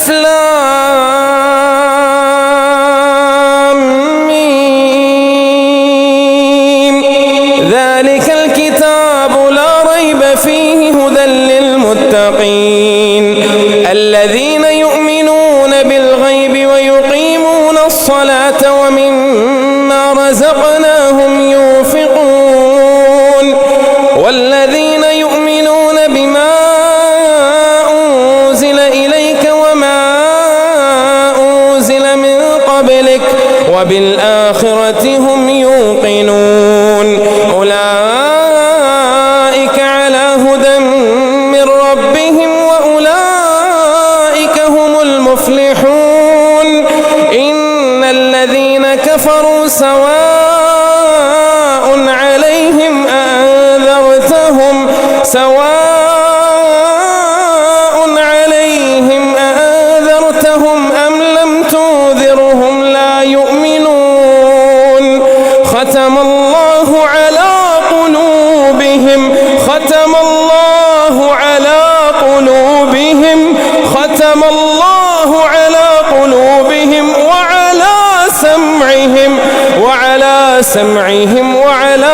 ألف لام ميم ذلك الكتاب لا ريب فيه هدى للمتقين الذين يؤمنون بالغيب ويقيمون الصلاة ومما رزقناهم ينفقون والذين يؤمنون بما أنزل إليك وما أنزل من قبلك وبالآخرة هم يوقنون أولئك على هدى من ربهم وأولئك هم المفلحون إن الذين كفروا سواء عليهم أأنذرتهم أم لم تنذرهم لا يؤمنون ختم الله على قلوبهم سمعهم وعلى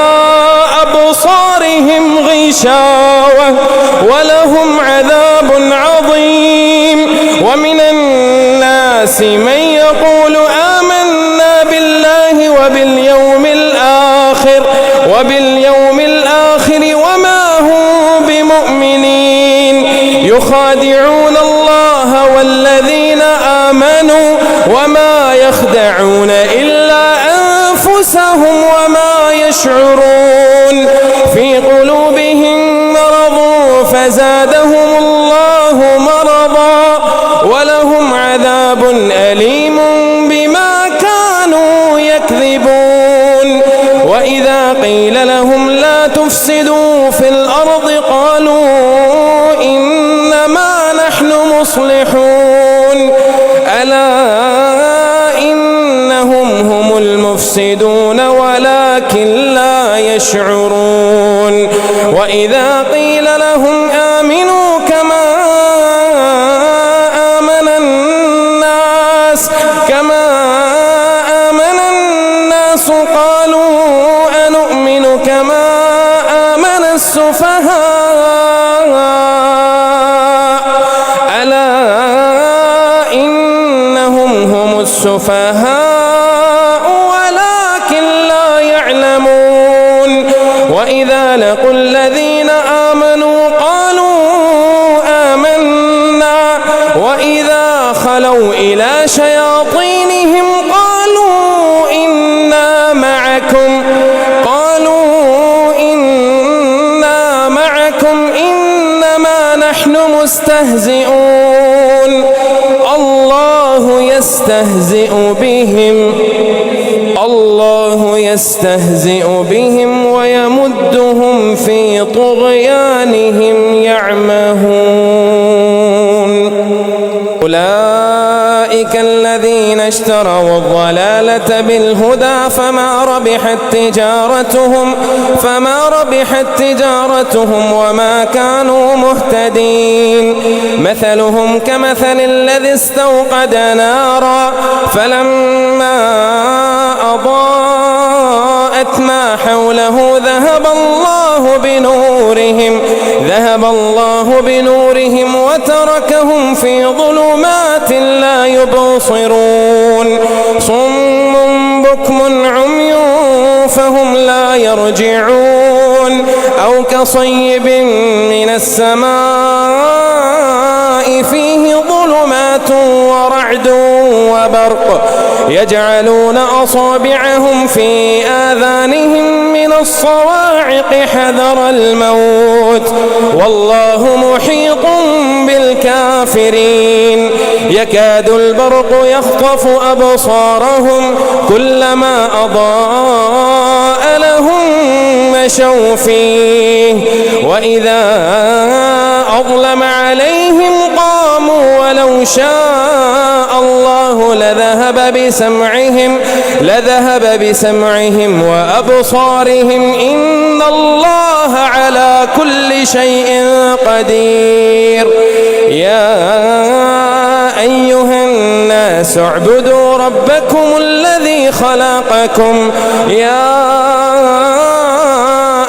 أبصارهم غشاوة ولهم عذاب عظيم ومن الناس من يقول آمنا بالله وباليوم الآخر وما هم بمؤمنين يخادعون الله والذين آمنوا وما يخدعون إلا أنفسهم وما يشعرون في قلوبهم مرض فزادهم الله مرضا ولهم عذاب أليم بما كانوا يكذبون وإذا قيل لهم لا تفسدوا في الأرض قالوا إنما نحن مصلحون ألا إنهم هم المفسدون ولكن لا يشعرون وإذا قيل لهم آمنوا كما آمن الناس قالوا أنؤمن كما آمن السفهاء ألا إنهم هم السفهاء ولكن لا يعلمون وإذا لقوا الذين آمنوا قالوا آمنا وإذا خلوا إلى شياطينهم قالوا إنا معكم إنما نحن مستهزئون الله يستهزئ بهم ويمدهم في طغيانهم يعمهون أولئك الذين اشتروا الضلالة بالهدى فما ربحت تجارتهم وما كانوا مهتدين مثلهم كمثل الذي استوقد نارا فلما أضاءت ما حوله ذهب الله بنورهم وتركهم في ظلمات لا يبصرون صم بكم عمي فهم لا يرجعون أو كصيب من السماء فيه ظلمات ورعد وبرق يجعلون أصابعهم في آذانهم من الصواعق حذر الموت والله محيط بالكافرين يكاد البرق يخطف أبصارهم كلما أضاء لهم مشوا فيه وإذا أظلم عليهم قاموا ولو شاء الله لذهب بسمعهم وأبصارهم إن الله على كل شيء قدير يا أيها الناس اعبدوا ربكم الذي خلقكم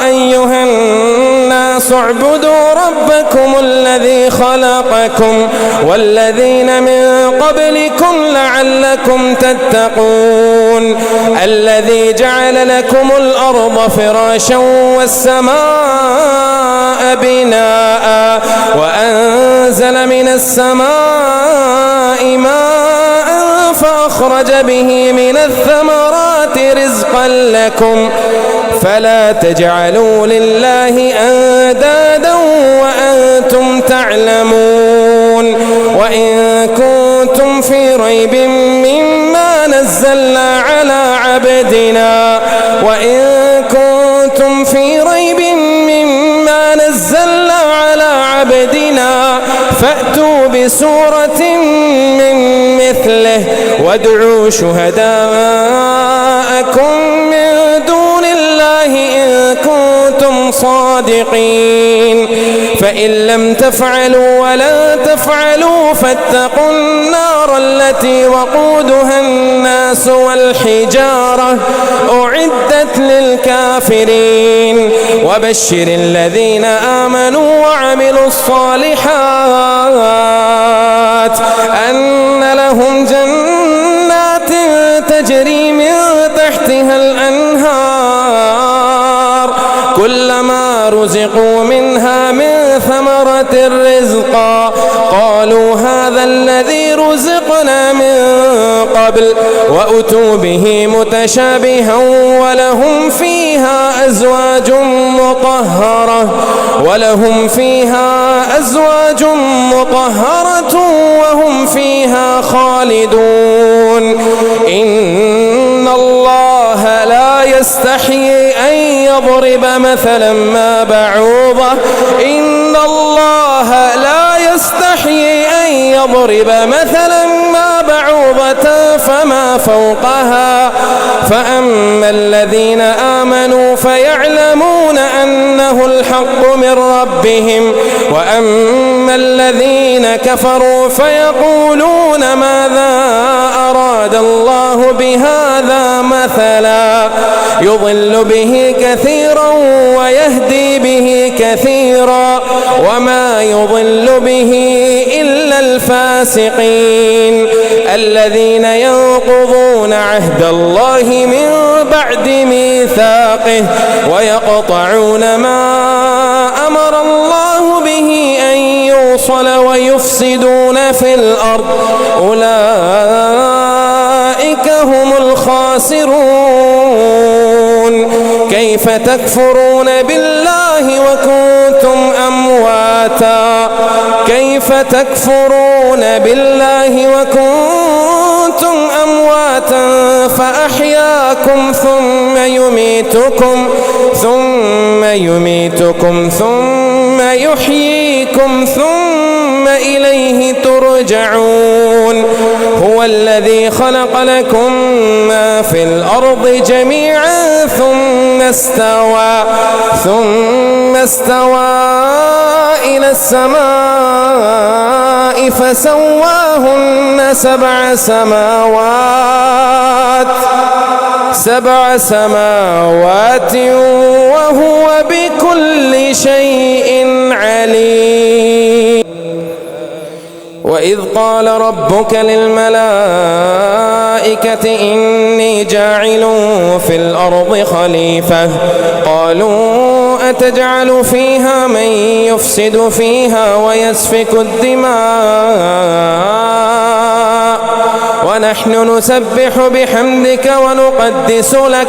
أيها الناس اعبدوا ربكم الذي خلقكم والذين من قبلكم لعلكم تتقون الذي جعل لكم الأرض فراشا والسماء بناء وأنزل من السماء ماء فأخرج به من الثمرات رزقا لكم فلا تجعلوا لله أندادا وأنتم تعلمون وإن كنتم في ريب مما نزلنا على عبدنا فأتوا بسورة من مثله وادعوا شهداءكم من دون الله إن كنتم صادقين فإن لم تفعلوا ولا تفعلوا فاتقوا النار التي وقودها الناس والحجارة أعدت للكافرين وبشر الذين آمنوا وعملوا الصالحات أن لهم جنات تجري من تحتها الأنهار كلما رزقوا منها من ثمرة رزقا قالوا هذا الذي رزقنا من قبل وأتوا به متشابها ولهم فيها أزواج مطهرة وهم فيها خالدون إن الله لا يستحيي أن يضرب مثلا ما بعوضة فما فوقها فأما الذين آمنوا فيعلمون أنه الحق من ربهم وأما الذين كفروا فيقولون ماذا أراد الله بهذا مثلا يضل به كثيرا ويهدي به كثيرا وما يضل به إلا الفاسقين الذين ينقضون عهد الله من بعد ميثاقه ويقطعون ما أمر الله به أن يوصل ويفسدون في الأرض أولئك هم الخاسرون كيف تكفرون بالله وكنتم أمواتا فأحياكم ثم يميتكم ثم يحييكم ثم إليه ترجعون هو الذي خلق لكم ما في الأرض جميعا ثم استوى إلى السماء فسواهن سبع سماوات وهو بكل شيء عليم وإذ قال ربك للملائكة إني جاعل في الأرض خليفة قالوا أتجعل فيها من يفسد فيها ويسفك الدماء ونحن نسبح بحمدك ونقدس لك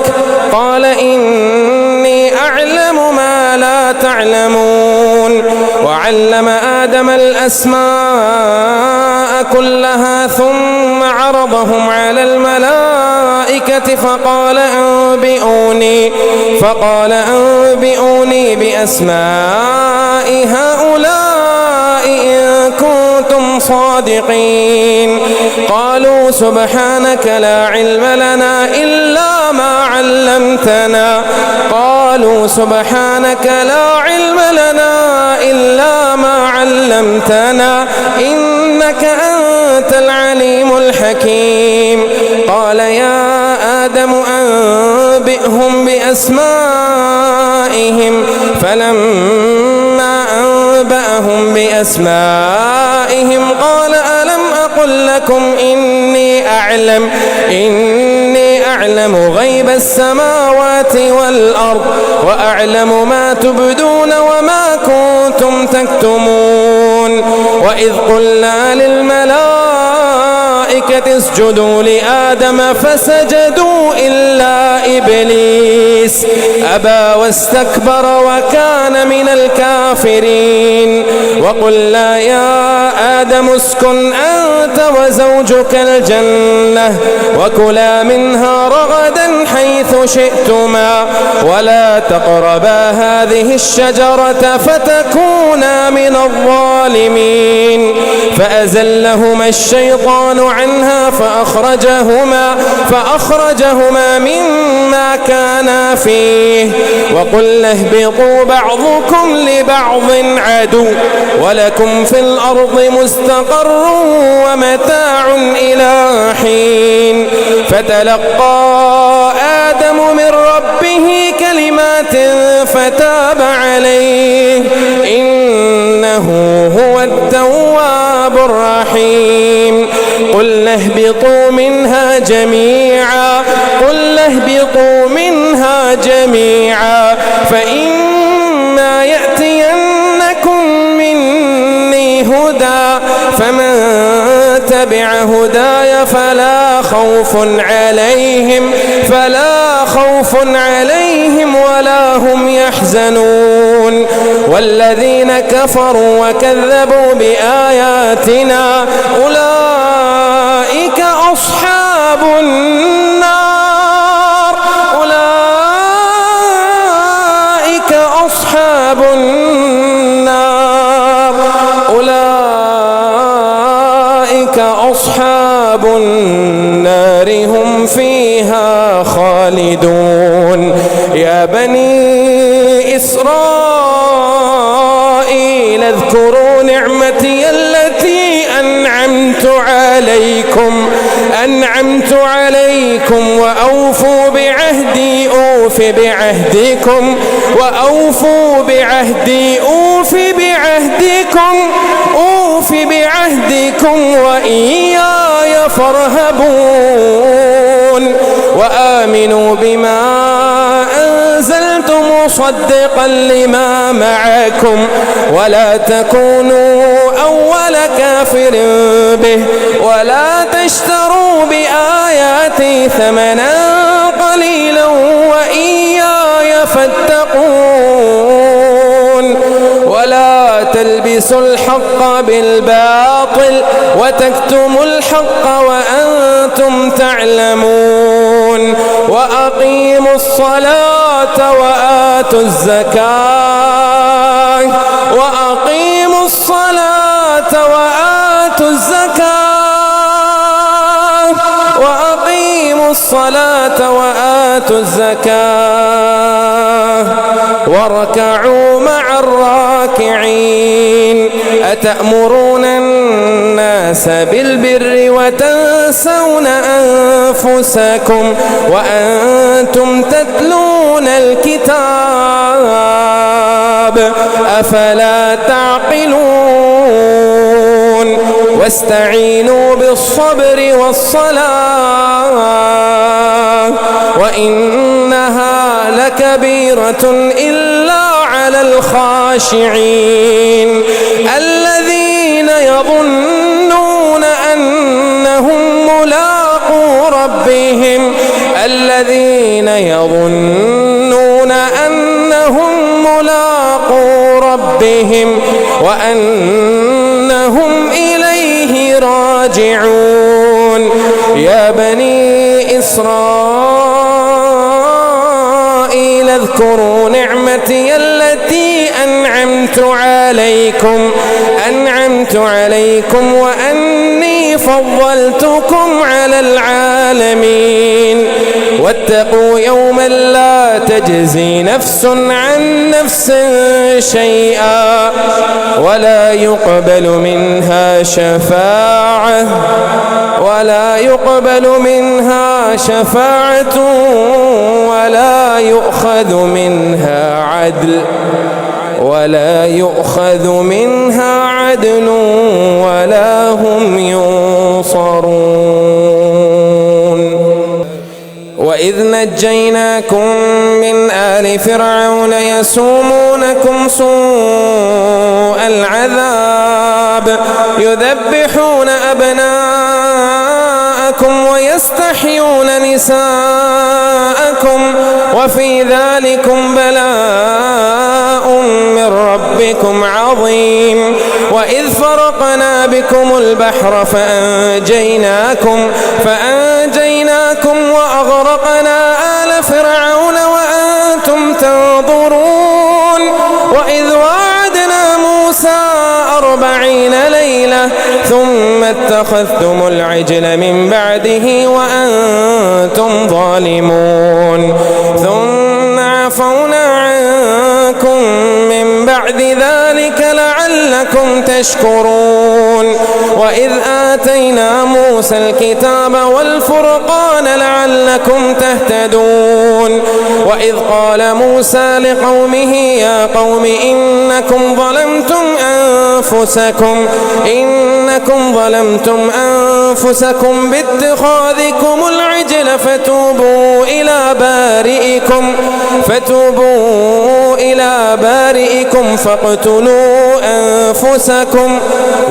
قال إني أعلم ما لا تعلمون وعلم آدم الأسماء كلها ثم عرضهم على الملائكة فقال أنبئوني بأسماء هؤلاء إن كنتم صادقين قالوا سبحانك لا علم لنا إلا ما علمتنا إنك أنت العليم الحكيم. قال يا آدم أنبئهم بأسمائهم. فلما أنبأهم بأسمائهم قال ألم أقل لكم إني أعلم غيب السماوات والأرض وأعلم ما تبدون وما كنتم تكتمون. وإذ قلنا للملائكة اسجدوا لآدم فسجدوا إلا إبليس أبى واستكبر وكان من الكافرين. وقلنا يا آدم اسكن أنت وزوجك الجنة وكلا منها رغدا حيث شئتما ولا تقربا هذه الشجرة فتكونا من الظالمين. فأزلهما الشيطان عنها فأخرجهما مما كانا فيه. وقلنا اهبطوا بعضكم لبعض عدو ولكم في الأرض مستقر ومتاع إلى حين. فتلقى آدم من ربه كلمات فتاب عليه إنه هو التواب الرحيم. قلنا اهبطوا منها جميعا فإما يأتينكم مني هدى فمن تبع هداي فلا خوف عليهم ولا هم يحزنون. والذين كفروا وكذبوا بآياتنا أولئك أصحاب النار هم فيها خالدون. يا بني إسرائيل اذكروا نعمتي التي أنعمت عليكم وأوفوا بعهدي أوف بعهدكم وإياي فارهبون. وآمنوا بما أنزلت مصدقا لما معكم ولا تكونوا أول كافر به ولا تشتروا بآياتي ثمنا قليلا وإياي فاتقون. ولا تلبسوا الحق بالباطل وتكتموا الحق وأنتم تعلمون. وأقيموا الصلاة وآتوا الزكاة واركعوا مع الراكعين. أتأمرون الناس بالبر وتنسون أنفسكم وأنتم تتلون الكتاب أفلا تعقلون. واستعينوا بالصبر والصلاة وإنها لكبيرة إلا على الخاشعين الذين يظنون أنهم ملاقو ربهم وأنهم إليه راجعون. يا بني إسرائيل اذكروا نعمتي التي أنعمت عليكم وأني فضلتكم على العالمين. واتقوا يوما لا تجزي نفس عن نفس شيئا ولا يقبل منها شفاعة ولا يؤخذ منها عدل ولا هم ينصرون. وإذ نجيناكم من آل فرعون يسومونكم سوء العذاب يذبحون أبناءكم ويستحيون نساءكم وفي ذلكم بلاء من ربكم عظيم. وإذ فرقنا بكم البحر فأنجيناكم وأغرقنا آل فرعون وأنتم تنظرون. وإذ وعدنا موسى 40 ليلة ثم اتخذتم العجل من بعده وأنتم ظالمون ثم عفونا عنكم من بعد ذلك لعلكم تشكرون. وإذ آتينا موسى الكتاب والفرقان لعلكم تهتدون. وإذ قال موسى لقومه يا قوم إنكم ظلمتم أنفسكم باتخاذكم العجل فتوبوا إلى بارئكم فاقتلوا أنفسكم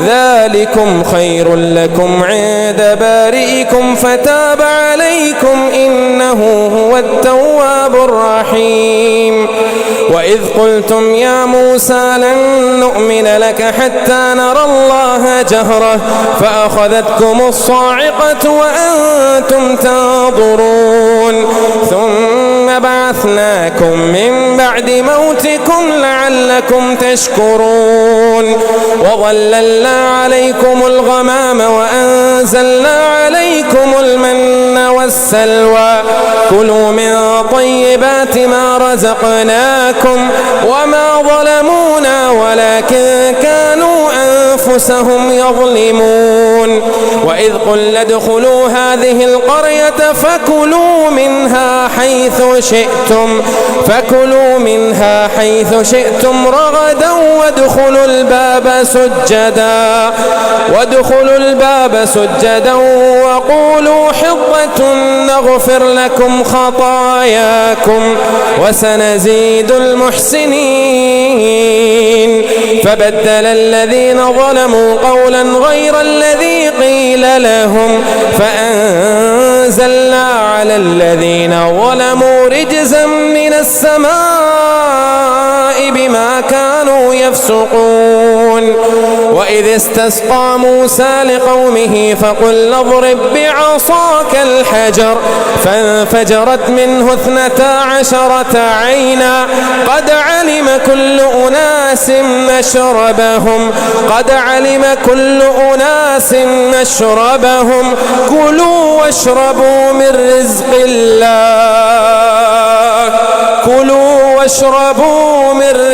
ذلكم خير لكم عند بارئكم فتاب عليكم إنه هو التواب الرحيم. وإذ قلتم يا موسى لن نؤمن لك حتى نرى الله جهرة فأخذتكم الصاعقة وأنتم تنظرون ثم بعثناكم من بعد موتكم لعلكم تشكرون. وظللنا عليكم الغمام وأنزلنا عليكم المن والسلوى كلوا من طيبات ما رزقناكم وما ظلمونا ولكن كانوا أنفسهم يظلمون. وإذ قلنا ادخلوا هذه القرية فكلوا منها حيث شئتم رغدا وادخلوا الباب سجدا وقولوا حطة نغفر لكم خطاياكم وسنزيد المحسنين. فبدل الذين ظلموا قولا غير الذي قيل لهم فأنزلنا على الذين ظلموا رجزا من السماء بما كانوا يفسقون. وإذ استسقى موسى لقومه فقل اضرب بعصاك الحجر فانفجرت منه 12 عينا قد علم كل أناس مشربهم كلوا واشربوا من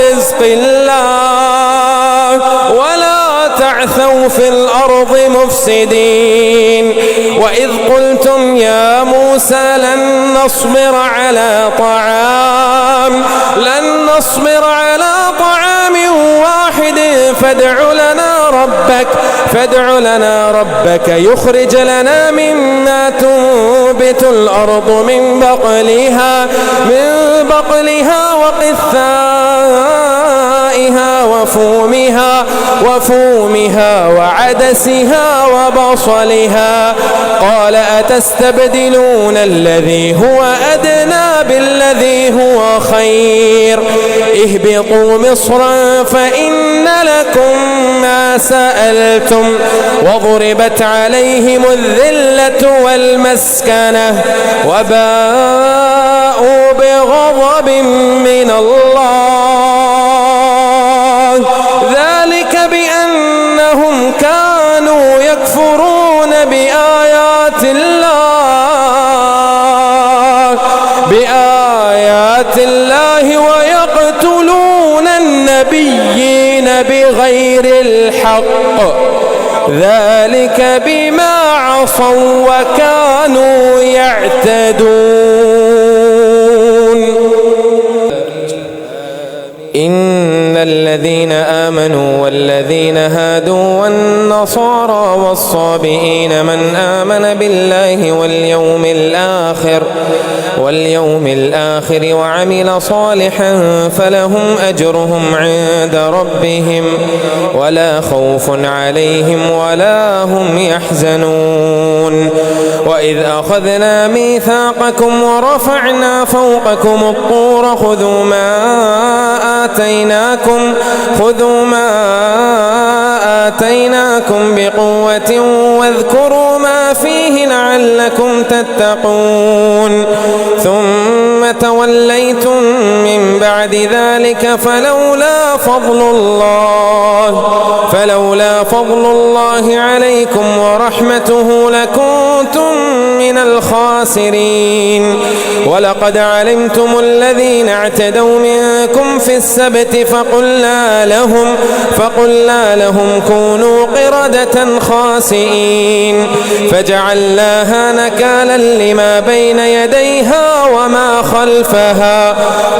رزق الله ولا تعثوا في الأرض مفسدين. وإذ قلتم يا موسى لن نصبر على طعام واحد فادع لنا ربك يخرج لنا مما تنبت الأرض من بقلها وقثائها وفومها وعدسها وبصلها قال أتستبدلون الذي هو أدنى بالذي هو خير اهبطوا مصرا فإن لكم ما سألتم وضربت عليهم الذلة والمسكنة وباءوا بغضب من الله ذلك بأنهم كانوا يكفرون بآيات الله بغير الحق ذلك بما عصوا وكانوا يعتدون. إن الذين آمنوا والذين هادوا والنصارى والصابئين من آمن بالله واليوم الآخر وعمل صالحا فلهم أجرهم عند ربهم ولا خوف عليهم ولا هم يحزنون. وإذ أخذنا ميثاقكم ورفعنا فوقكم الطور خذوا ما آتيناكم بقوة واذكروا ما فيه لعلكم تتقون. ثم توليتم من بعد ذلك فلولا فضل الله عليكم ورحمته لكنتم من الخاسرين. ولقد علمتم الذين اعتدوا منكم في السبت فقلنا لهم كونوا قردة خاسئين فجعلناها نكالا لما بين يديها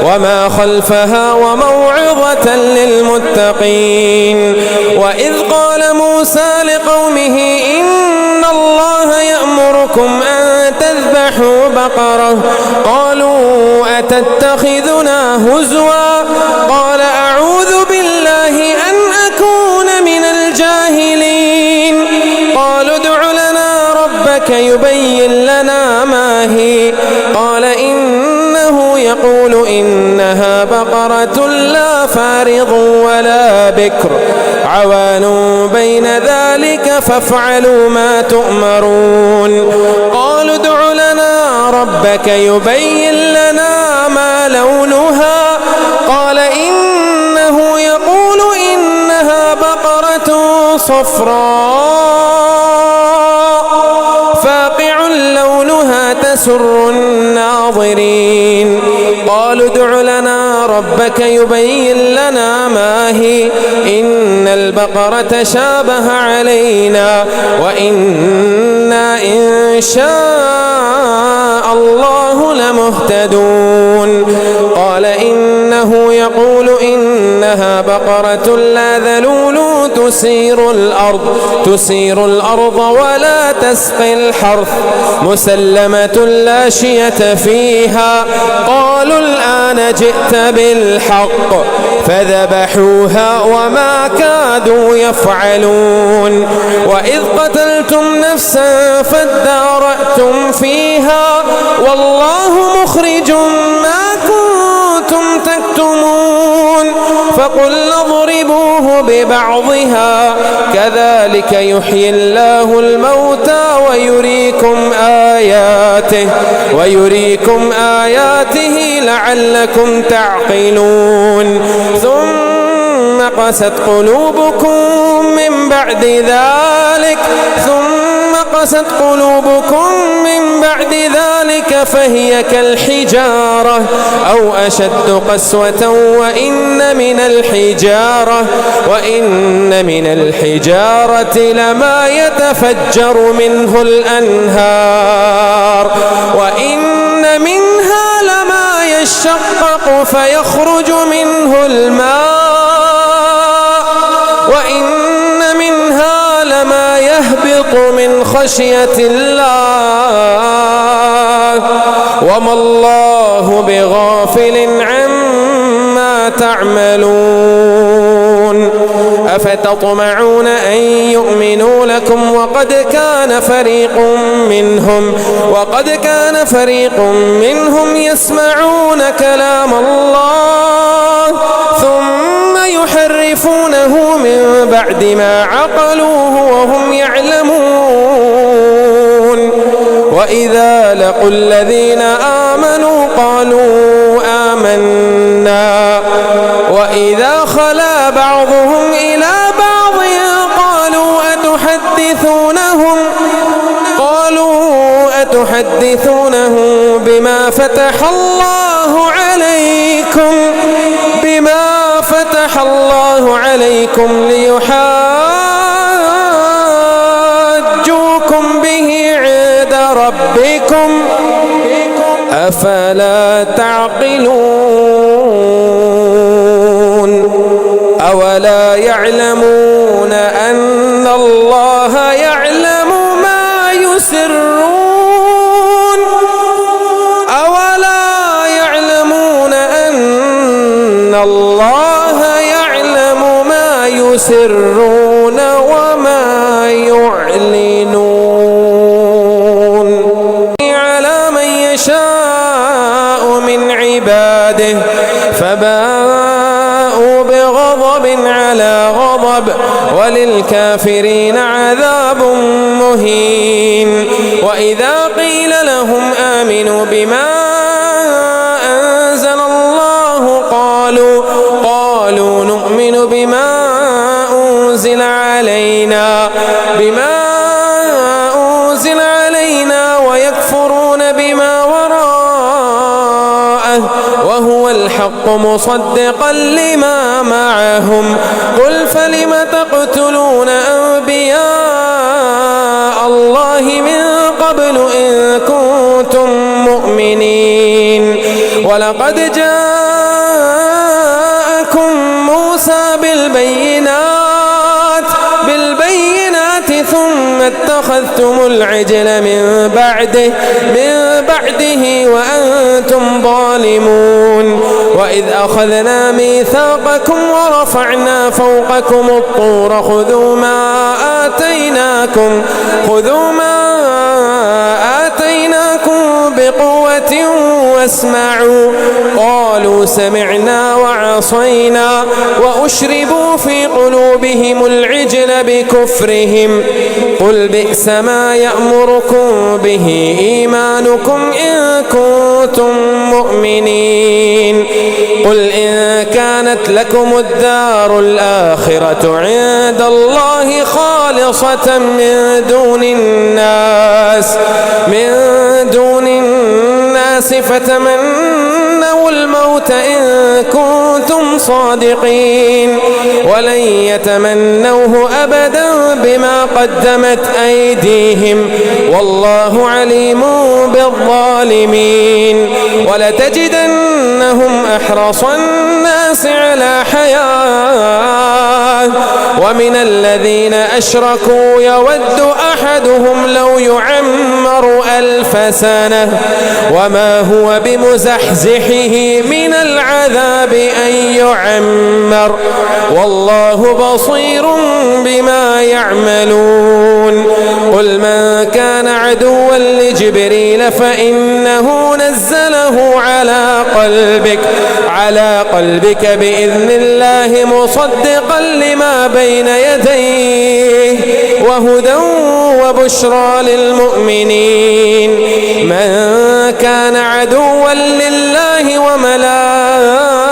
وما خلفها وموعظة للمتقين. وإذ قال موسى لقومه إن الله يأمركم أن تذبحوا بقرة قالوا أتتخذنا هزوا قال أعوذ بالله أن أكون من الجاهلين. قالوا ادع لنا ربك يبين لنا ما هي قال إنه يقول إنها بقرة لا فارض ولا بكر عوان بين ذلك فافعلوا ما تؤمرون. قالوا ادع لنا ربك يبين لنا ما لونها قال إنه يقول إنها بقرة صفراء فاقع لونها تسر الناظرين. قالوا ادع لنا ربك يبين لنا ما هي إن البقرة شابه علينا وإنا إن شاء الله لمهتدون. قال إنه يقول إنها بقرة لا ذلول تسير الأرض ولا تسقي الحرث مسلمة لا شية فيها. قالوا الآن جئت بالحق فذبحوها وما كادوا يفعلون. وإذ قتلتم نفسا فادارأتم فيها والله مخرج ما كنتم تكتمون. فقلنا اضربوه ببعضها كذلك يحيي الله الموتى ويريكم آياته لعلكم تعقلون. ثم قست قلوبكم من بعد ذلك فهي كالحجارة أو أشد قسوة وإن من الحجارة لما يتفجر منه الأنهار وإن منها لما يشقق فيخرج منه الماء وإن منها لما يهبط من خشية الله وما الله بغافل عما تعملون. أفتطمعون أن يؤمنوا لكم وقد كان فريق منهم يسمعون كلام الله ثم يحرفونه من بعد ما عقلوه وهم يعلمون. وإذا لقوا الذين آمنوا قالوا آمنا وإذا خلا بعضهم إلى بعض قالوا أتحدثونهم بما فتح الله الله عليكم ليحاجوكم به عند ربكم أفلا تعقلون أولا يعلمون أن الله يعلم ما يسرون أولا يعلمون أن الله يعلم ما يسرون وما يعلنون على من يشاء من عباده فباءوا بغضب على غضب وللكافرين عذاب مهين. وإذا قيل لهم آمنوا بما أنزل الله قالوا نؤمن بما أنزل علينا ويكفرون بما وراءه وهو الحق مصدقا لما معهم قل فلم تقتلون أنبياء الله من قبل إن كنتم مؤمنين ولقد جاءكم موسى بالبينات ثم اتخذتم العجل من بعده وأنتم ظالمون وإذ أخذنا ميثاقكم ورفعنا فوقكم الطور خذوا ما آتيناكم بقوة واسمعوا قالوا سمعنا وعصينا وأشربوا في قلوبهم العجل بكفرهم قل بئس ما يأمركم به إيمانكم إن كنتم مؤمنين قل إن كانت لكم الدار الآخرة عند الله خالصة من دون الناس فتمنوا الموت إن كنتم صادقين ولن يتمنوه أبدا بما قدمت أيديهم والله عليم بالظالمين ولتجدنهم أحرص الناس على حياة ومن الذين أشركوا يود أحدهم لو يعمر 1000 سنة وما هو بمزحزحه من العذاب أن يعمر والله بصير بما يعملون قل من كان عدوا لجبريل فإنه نزله على قلبك بإذن الله مصدقا لما بين يديه وهدى وبشرى للمؤمنين من كان عدوا لله وملائكته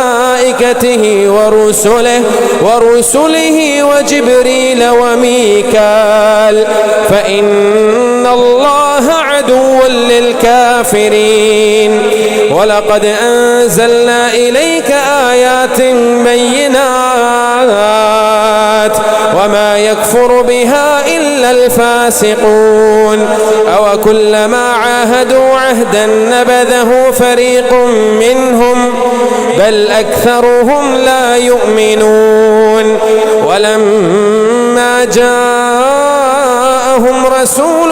ورسله وجبريل وميكال فإن الله عدو للكافرين ولقد أنزلنا إليك آيات بينات وما يكفر بها إلا الفاسقون أو كلما عاهدوا عهدا نبذه فريق منهم بل أكثرهم لا يؤمنون ولما جاءهم رسول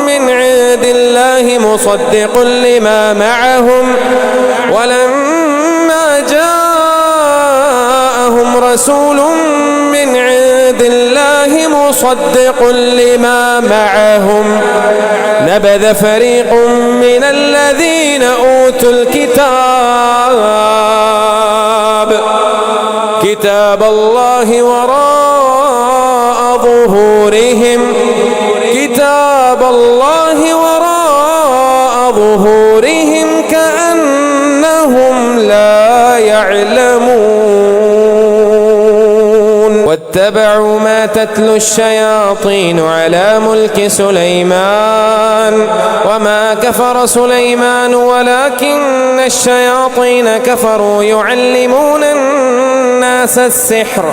من عند الله مصدق لما معهم نبذ فريق من الذين أوتوا كتاب الله وراء ظهورهم كأنهم لا يعلمون واتبعوا ما تتلو الشياطين على ملك سليمان وما كفر سليمان ولكن الشياطين كفروا يعلمون الناس السحر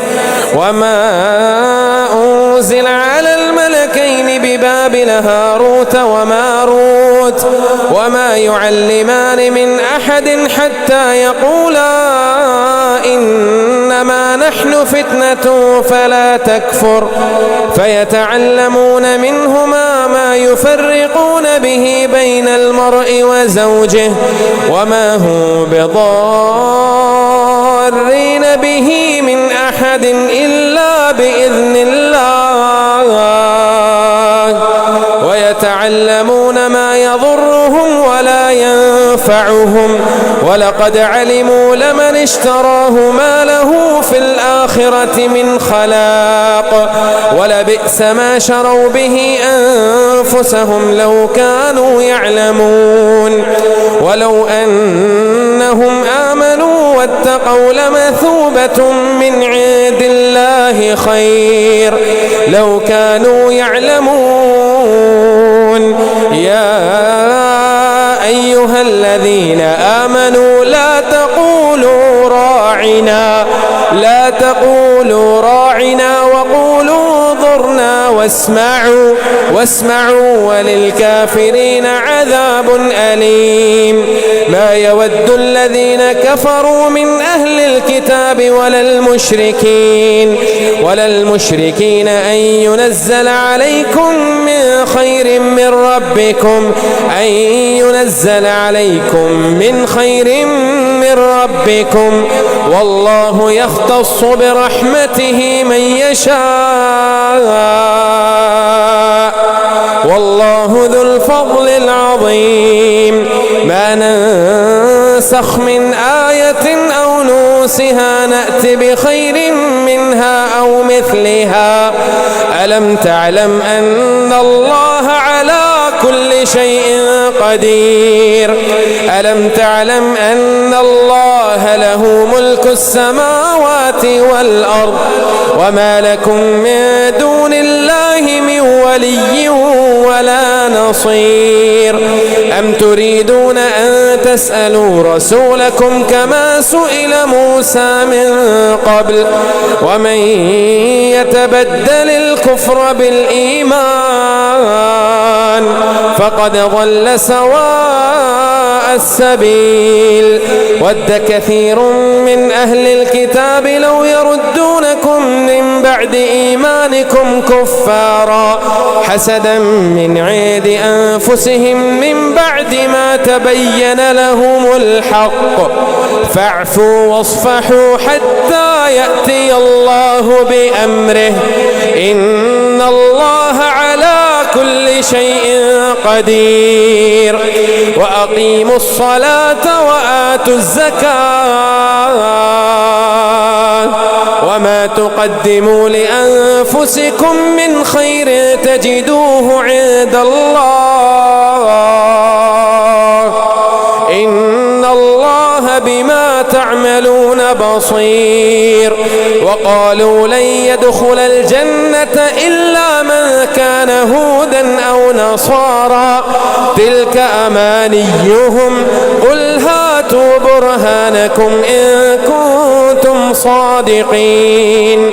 وما أنزل على الملكين ببابل هاروت وماروت وما يعلمان من أحد حتى يقولا إنما نحن فتنة فلا تكفر فيتعلمون منهما ما يفرقون به بين المرء وزوجه وما هو بضارين به من أحد إلا بإذن الله ويتعلمون ما يضرهم ولا ينفعهم ولقد علموا لمن اشتراه ما له في الآخرة من خلاق ولبئس ما شروا به أنفسهم لو كانوا يعلمون ولو أنهم آمنوا واتقوا لمثوبة من عند الله خير لو كانوا يعلمون يا أيها الذين آمنوا لا تقولوا راعنا وقولوا انظرنا واسمعوا وللكافرين عذاب أليم ما يود الذين كفروا من أهل الكتاب ولا المشركين أن ينزل عليكم من خير من ربكم والله يختص برحمته من يشاء والله ذو الفضل العظيم ما ننسخ من آية أو ننسها نأت بخير منها أو مثلها ألم تعلم أن الله على كل شيء قدير ألم تعلم أن الله له ملك السماوات والأرض وما لكم من دون الله من ولي ولا نصير أم تريدون أن تسألوا رسولكم كما سئل موسى من قبل ومن يتبدل الكفر بالإيمان فقد ضل سواء السبيل ود كثير من أهل الكتاب لو يردونكم من بعد إيمانكم كفارا حسدا من عند أنفسهم من بعد ما تبين لهم الحق فاعفوا واصفحوا حتى يأتي الله بأمره إن الله على كل شيء قدير وأقيموا الصلاة وآتوا الزكاة وما تقدموا لأنفسكم من خير تجدوه عند الله إن الله بما تعملون بصير وقالوا لن يدخل الجنة إلا من كان هودا أو نصارى تلك أمانيهم قل هاتوا برهانكم إن كنتم صادقين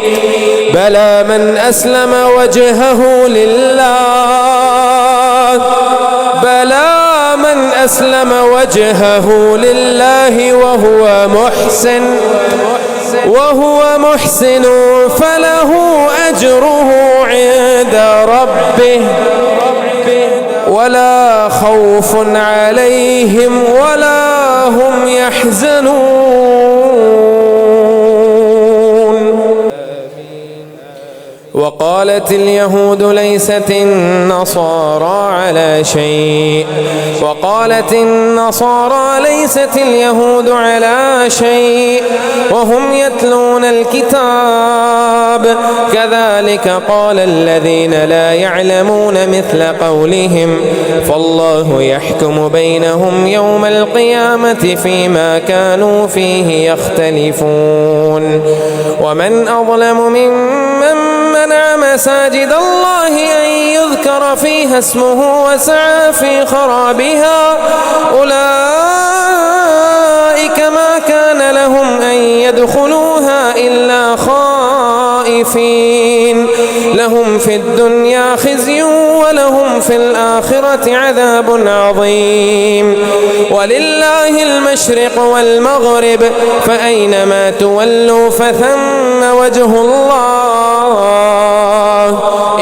بلى من أسلم وجهه لله وهو محسن فله أجره عند ربه ولا خوف عليهم ولا هم يحزنون وقالت اليهود ليست النصارى على شيء وقالت النصارى ليست اليهود على شيء وهم يتلون الكتاب كذلك قال الذين لا يعلمون مثل قولهم فالله يحكم بينهم يوم القيامة فيما كانوا فيه يختلفون ومن أظلم ممن منع مساجد الله أن يذكر فيها اسمه وسعى في خرابها أولئك ما كان لهم أن يدخلوها إلا خائفين لهم في الدنيا خزي ولهم في الآخرة عذاب عظيم ولله المشرق والمغرب فأينما تولوا فثم وجه الله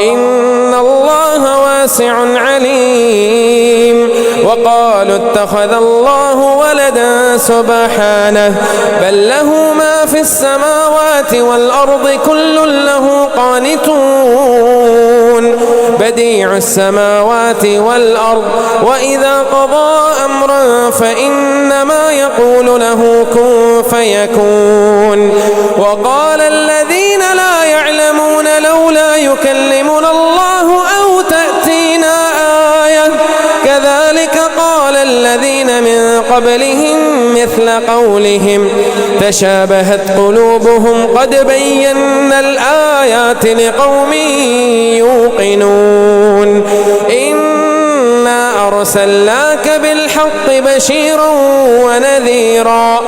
إن الله واسع عليم وقالوا اتخذ الله ولدا سبحانه بل له ما في السماوات والأرض كل له قانتون بديع السماوات والأرض وإذا قضى أمرا فإنما يقول له كن فيكون وقال الذين لا يعلمون لولا يكلمنا الله أو تأتينا آية كذلك قال الذين من قبلهم مثل قولهم تشابهت قلوبهم قد بينا الآيات لقوم يوقنون إنا أرسلناك بالحق بشيرا ونذيرا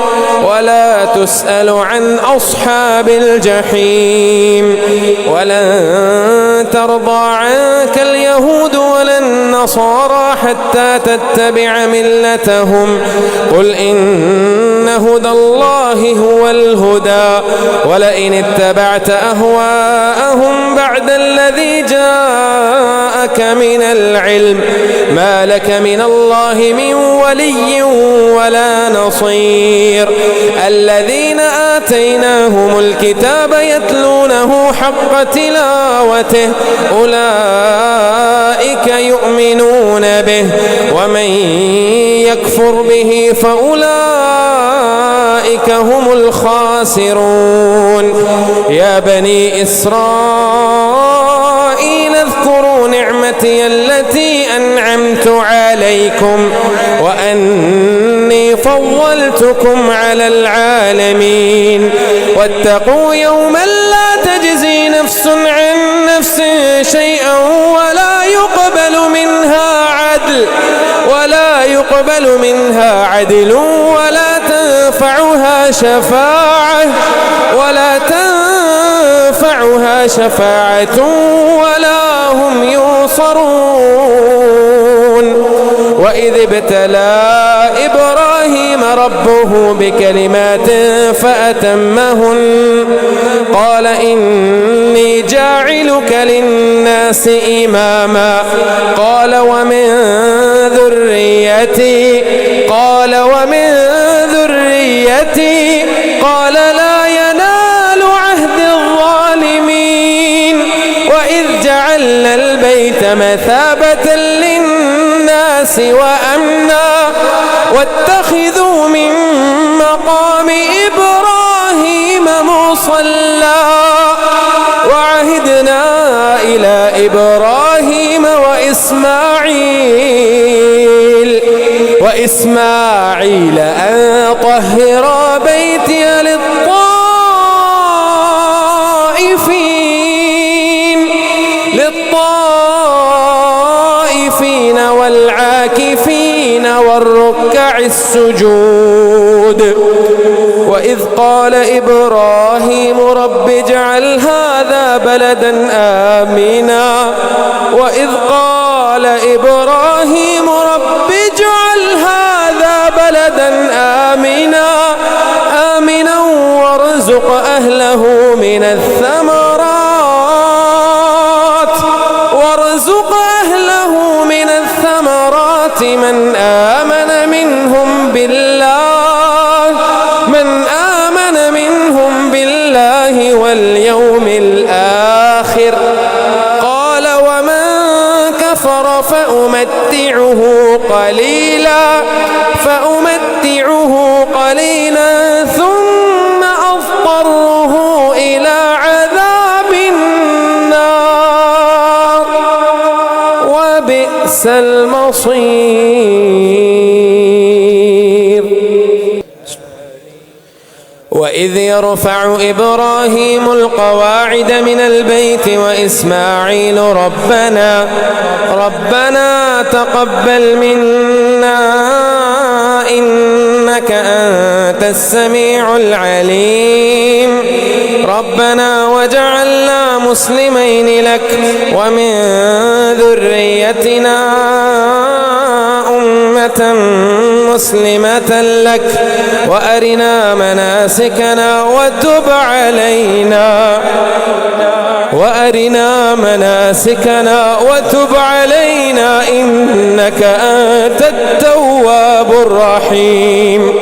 ولا تسأل عن أصحاب الجحيم ولن ترضى عنك اليهود ولا النصارى حتى تتبع ملتهم قل إن هدى الله هو الهدى ولئن اتبعت أهواءهم بعد الذي جاءك من العلم ما لك من الله من ولي ولا نصير الذين آتيناهم الكتاب يتلونه حق تلاوته أولئك يؤمنون به ومن يكفر به فأولئك هم الخاسرون يا بني إسرائيل اذكروا نعمتي التي أنعمت عليكم وأني فضلتكم على العالمين واتقوا يوما لا تجزي نفس عن نفس شيئا ولا يقبل منها عدل ولا تنفعها شفاعة ولا هم ينصرون وإذ ابتلى إبراهيم ربه بكلمات فأتمهن قال إني جاعلك للناس إماما قال ومن ذريتي قال لا ينال عهد الظالمين وإذ جعلنا البيت مثابة للناس وأمنا واتخذوا من مقام إبراهيم مصلى وعهدنا إلى إبراهيم وإسماعيل أن طهر بيتي للطائفين والعاكفين والركع السجود وإذ قال إبراهيم رب اجعل هذا بلدا آمنا آمنا وارزق أهله من الثمرات من آمن منهم بالله واليوم الآخر النار فأمتعه قليلا ثم أضطره إلى عذاب النار وبئس المصير. وإذ يرفع إبراهيم القواعد من البيت وإسماعيل ربنا تقبل منا إنك أنت السميع العليم ربنا وجعلنا مسلمين لك ومن ذريتنا أمة مسلمة لك وأرنا مناسكنا وتب علينا إنك أنت التواب الرحيم.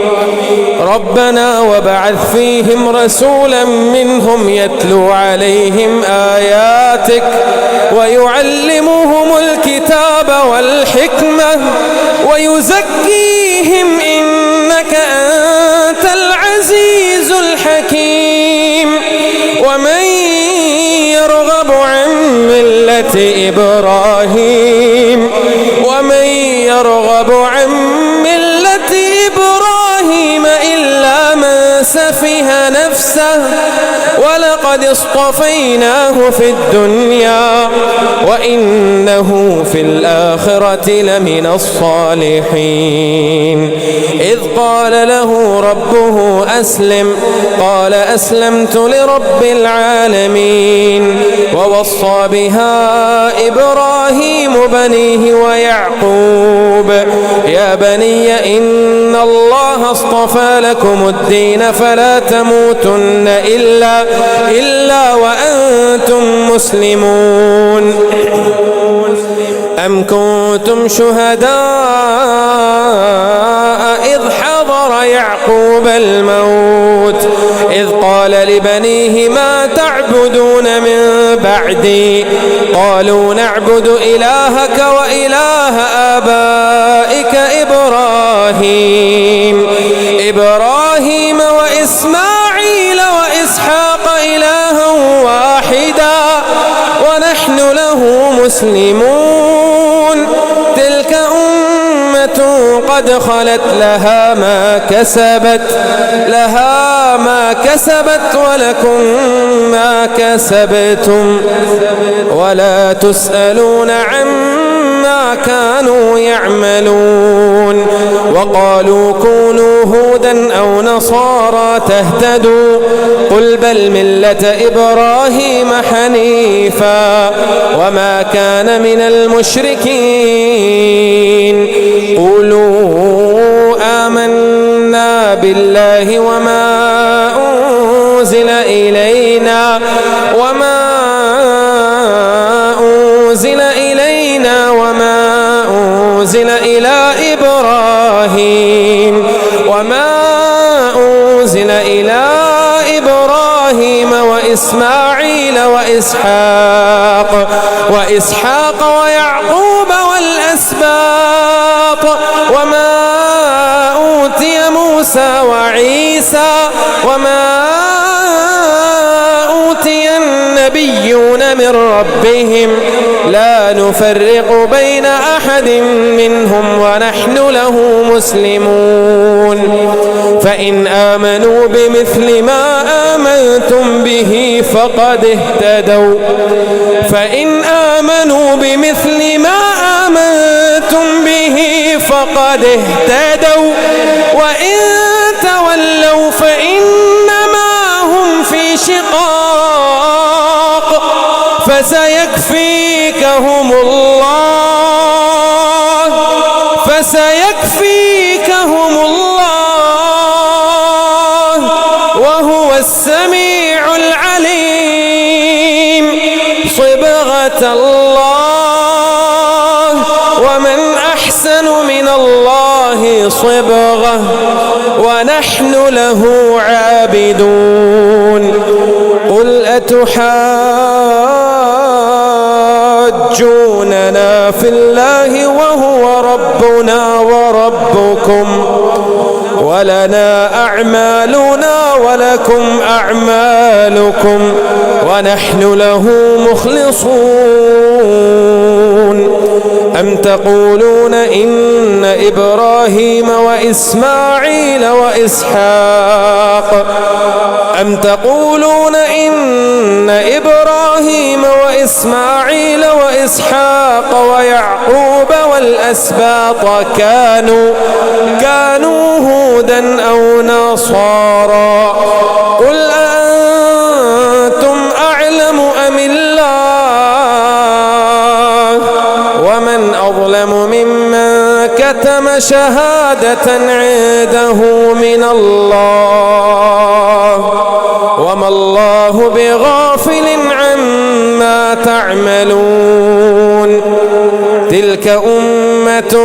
ربنا وابعث فيهم رسولا منهم يتلو عليهم آياتك ويعلمهم الكتاب والحكمة ويزكيهم إنك أنت العزيز الحكيم. ومن يرغب عن ملة إبراهيم إلا من سفه نفسه ولقد اصطفيناه في الدنيا وإنه في الآخرة لمن الصالحين. إذ قال له ربه أسلم قال أسلمت لرب العالمين. ووصى بها إبراهيم بنيه ويعقوب يا بني إن الله اصطفى لكم الدين فلا تموتن إلا وأنتم مسلمون. أم كنتم شهداء إذ حضر يعقوب الموت إذ قال لبنيه ما تعبدون من بعدي قالوا نعبد إلهك وإله آبائك إبراهيم وإسماعيل وإسحاق إلها واحدا ونحن له مسلمون. تلك أمة قد خلت لها ما كسبت ولكم ما كسبتم ولا تسألون عما كانوا يعملون. وقالوا كونوا هودا أو نصارى تهتدوا قل بل ملة إبراهيم حنيفا وما كان من المشركين. قولوا آمنا بالله وما أنزل إلينا وما أنزل إلى إبراهيم وإسماعيل وإسحاق ويعقوب والأسباط وما أوتي موسى وعيسى وما أوتي النبيون من ربهم لا نفرق بين أحد منهم ونحن له مسلمون. فإن آمنوا بمثل ما آمنتم به فقد اهتدوا وإن تولوا فإنما هم في شقاق فسيكفيكهم الله وهو السميع العليم. صبغة الله ومن أحسن من الله صبغة ونحن له عابدون. قل أتحاجوننا يحاجوننا في الله وهو ربنا وربكم ولنا أعمالنا ولكم أعمالكم ونحن له مخلصون أم تقولون إن إبراهيم وإسماعيل وإسحاق أم تقولون إن إبراهيم وإسماعيل وإسحاق ويعقوب والأسباط كانوا هودا أو نصارى قل أنتم أعلم أم الله ومن أظلم ممن كتم شهادة عنده من الله وما الله بغافل عما تعملون تلك أمة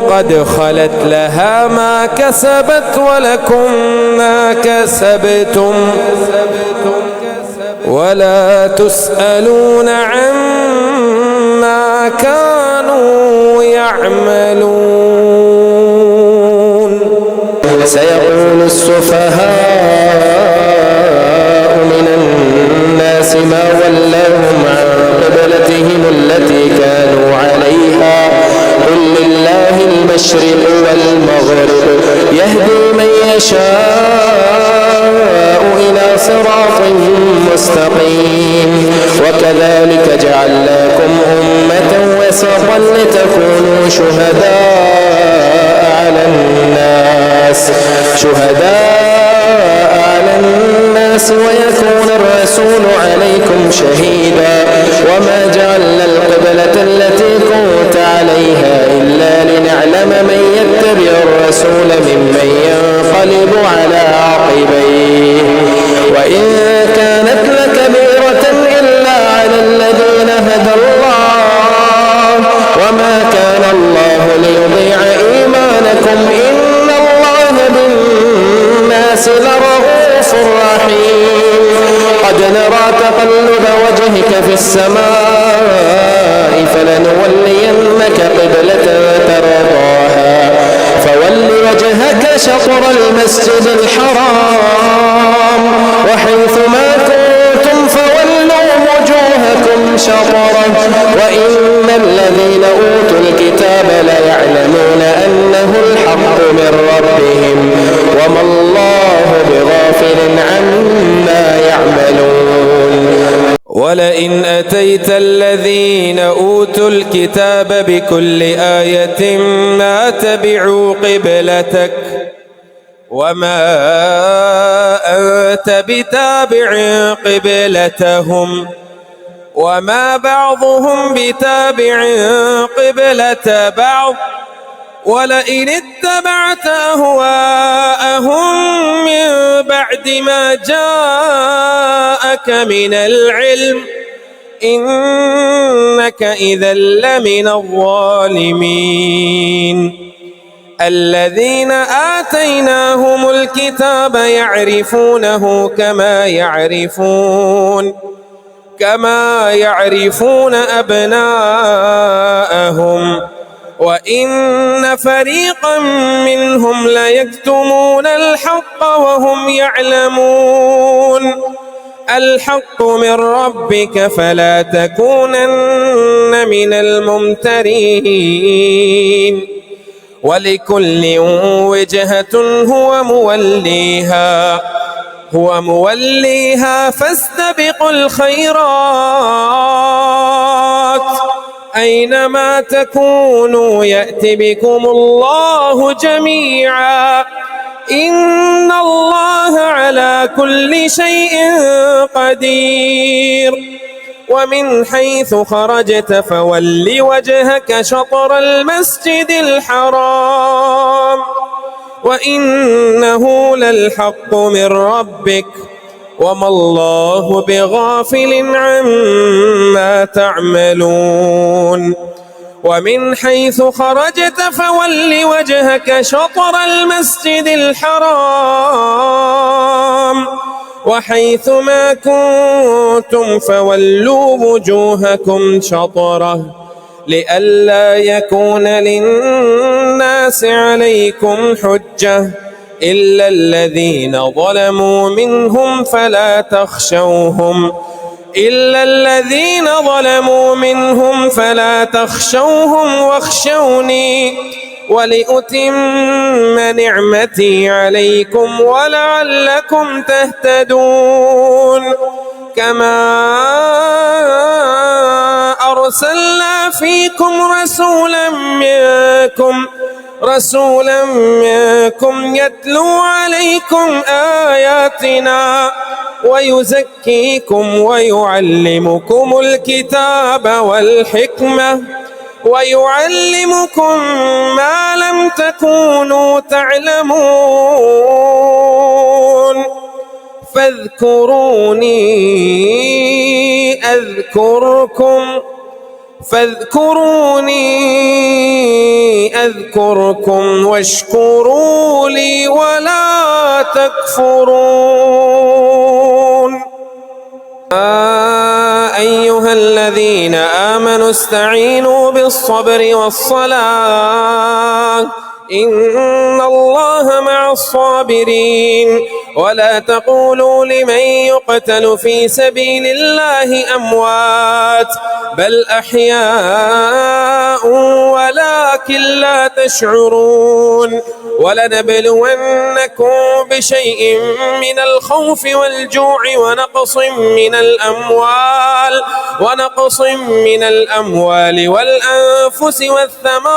قد خلت لها ما كسبت ولكم ما كسبتم ولا تسألون عما كانوا يعملون سيقول السفهاء من الناس ما ولاهم عن قبلتهم التي كانوا عليها قل لله المشرق والمغرب يهدي من يشاء إلى صراط مستقيم وكذلك جعلناكم أمة وسطا لتكونوا شهداء على الناس ويكون الرسول عليكم شهيدا وما جعلنا القبلة التي كنت عليها إلا لنعلم من يتبع الرسول ممن ينقلب على عقبيه وإن كانت لكبيرة إلا على الذين هدى الله وما كان الله ليضيع إيمانكم إن الله بالناس لرؤوف رحيم قد نرى تقلب وجهك في السماء فلنولينك قبلة ترضاها فول وجهك شطر المسجد الحرام وحيث ما كنتم فولوا وجوهكم شطره وإن الذين أوتوا الكتاب ليعلمون أنه الحق من ربهم وما الله بغافل عما يعملون ولئن أتيت الذين أوتوا الكتاب بكل آية ما تبعوا قبلتك وما أنت بتابع قبلتهم وما بعضهم بتابع قبلة بعض ولئن اتبعت أهواءهم من بعد ما جاءك من العلم إنك إذا لمن الظالمين الذين آتيناهم الكتاب يعرفونه كما يعرفون أبناءهم وإن فريقا منهم ليكتمون الحق وهم يعلمون الحق من ربك فلا تكونن من الممترين ولكل وجهة هو موليها فاستبقوا الخيرات أينما تكونوا يأت بكم الله جميعا إن الله على كل شيء قدير ومن حيث خرجت فول وجهك شطر المسجد الحرام وإنه للحق من ربك وما الله بغافل عما تعملون ومن حيث خرجت فول وجهك شطر المسجد الحرام وحيث ما كنتم فولوا وجوهكم شطره لئلا يكون للناس عليكم حجة إلا الذين ظلموا منهم فلا تخشوهم واخشوني ولأتم نعمتي عليكم ولعلكم تهتدون كما أرسلنا فيكم رسولا منكم يتلو عليكم آياتنا ويزكيكم ويعلمكم الكتاب والحكمة ويعلمكم ما لم تكونوا تعلمون فاذكروني أذكركم واشكروا لي ولا تكفرون أيها الذين آمنوا استعينوا بالصبر والصلاة إن الله مع الصابرين ولا تقولوا لمن يقتل في سبيل الله أموات بل أحياء ولكن لا تشعرون ولنبلونكم بشيء من الخوف والجوع ونقص من الأموال والأنفس والثمرات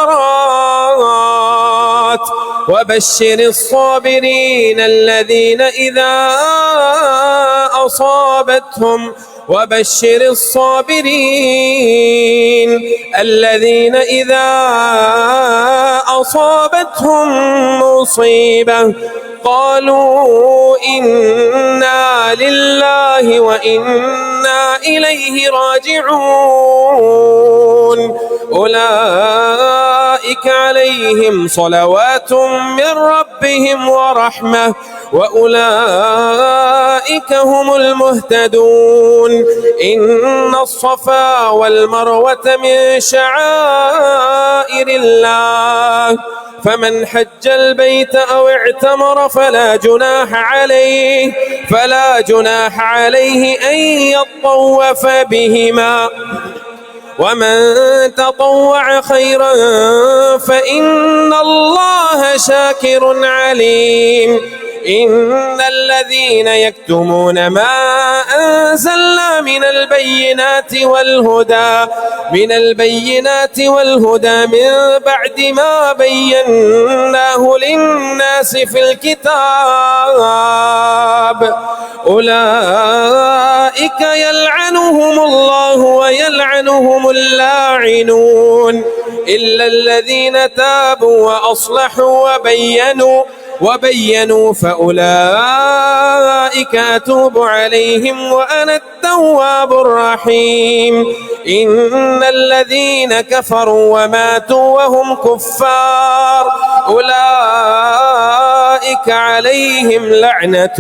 وبشر الصابرين الذين إذا أصابتهم مصيبة قالوا إنا لله وإنا إليه راجعون أولئك عليهم صلوات من ربهم ورحمة وأولئك هم المهتدون إن الصفا والمروة من شعائر الله فمن حج البيت أو اعتمر فلا جناح عليه أن يطوف بهما ومن تطوع خيرا فإن الله شاكر عليم إن الذين يكتمون ما أنزلنا من البينات والهدى من بعد ما بيناه للناس في الكتاب أولئك يلعنهم الله ويلعنهم اللاعنون إلا الذين تابوا وأصلحوا وبينوا فأولئك أتوب عليهم وأنا التواب الرحيم إن الذين كفروا وماتوا وهم كفار أولئك عليهم لعنة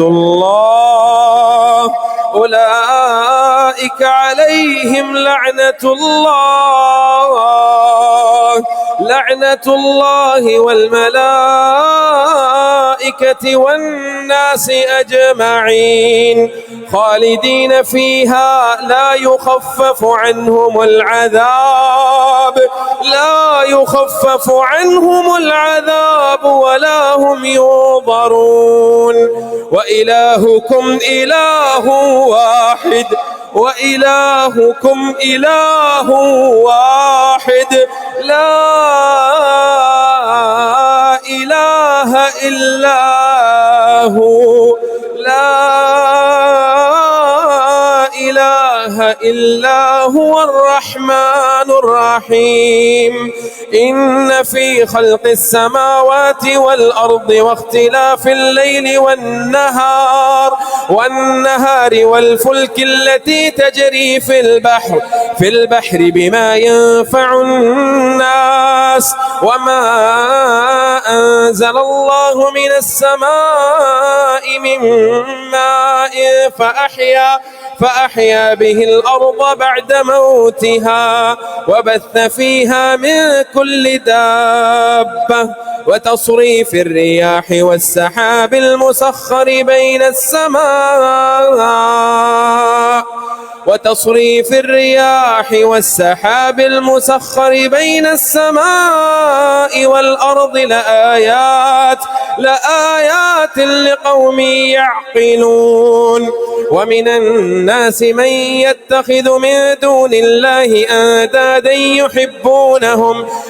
الله والملائكة والناس أجمعين خالدين فيها لا يخفف عنهم العذاب ولا هم ينظرون وإلهكم إله واحد لا إله إلا هو الرحمن الرحيم إن في خلق السماوات والأرض واختلاف الليل والنهار والفلك التي تجري في البحر بما ينفع الناس وما أنزل الله من السماء من ماء فأحيا به الأرض بعد موتها وبث فيها من كل دابة وتصريف الرياح والسحاب المسخر بين السماء والأرض لآيات لقوم يعقلون. ومن الناس من يتخذ من دون الله أندادا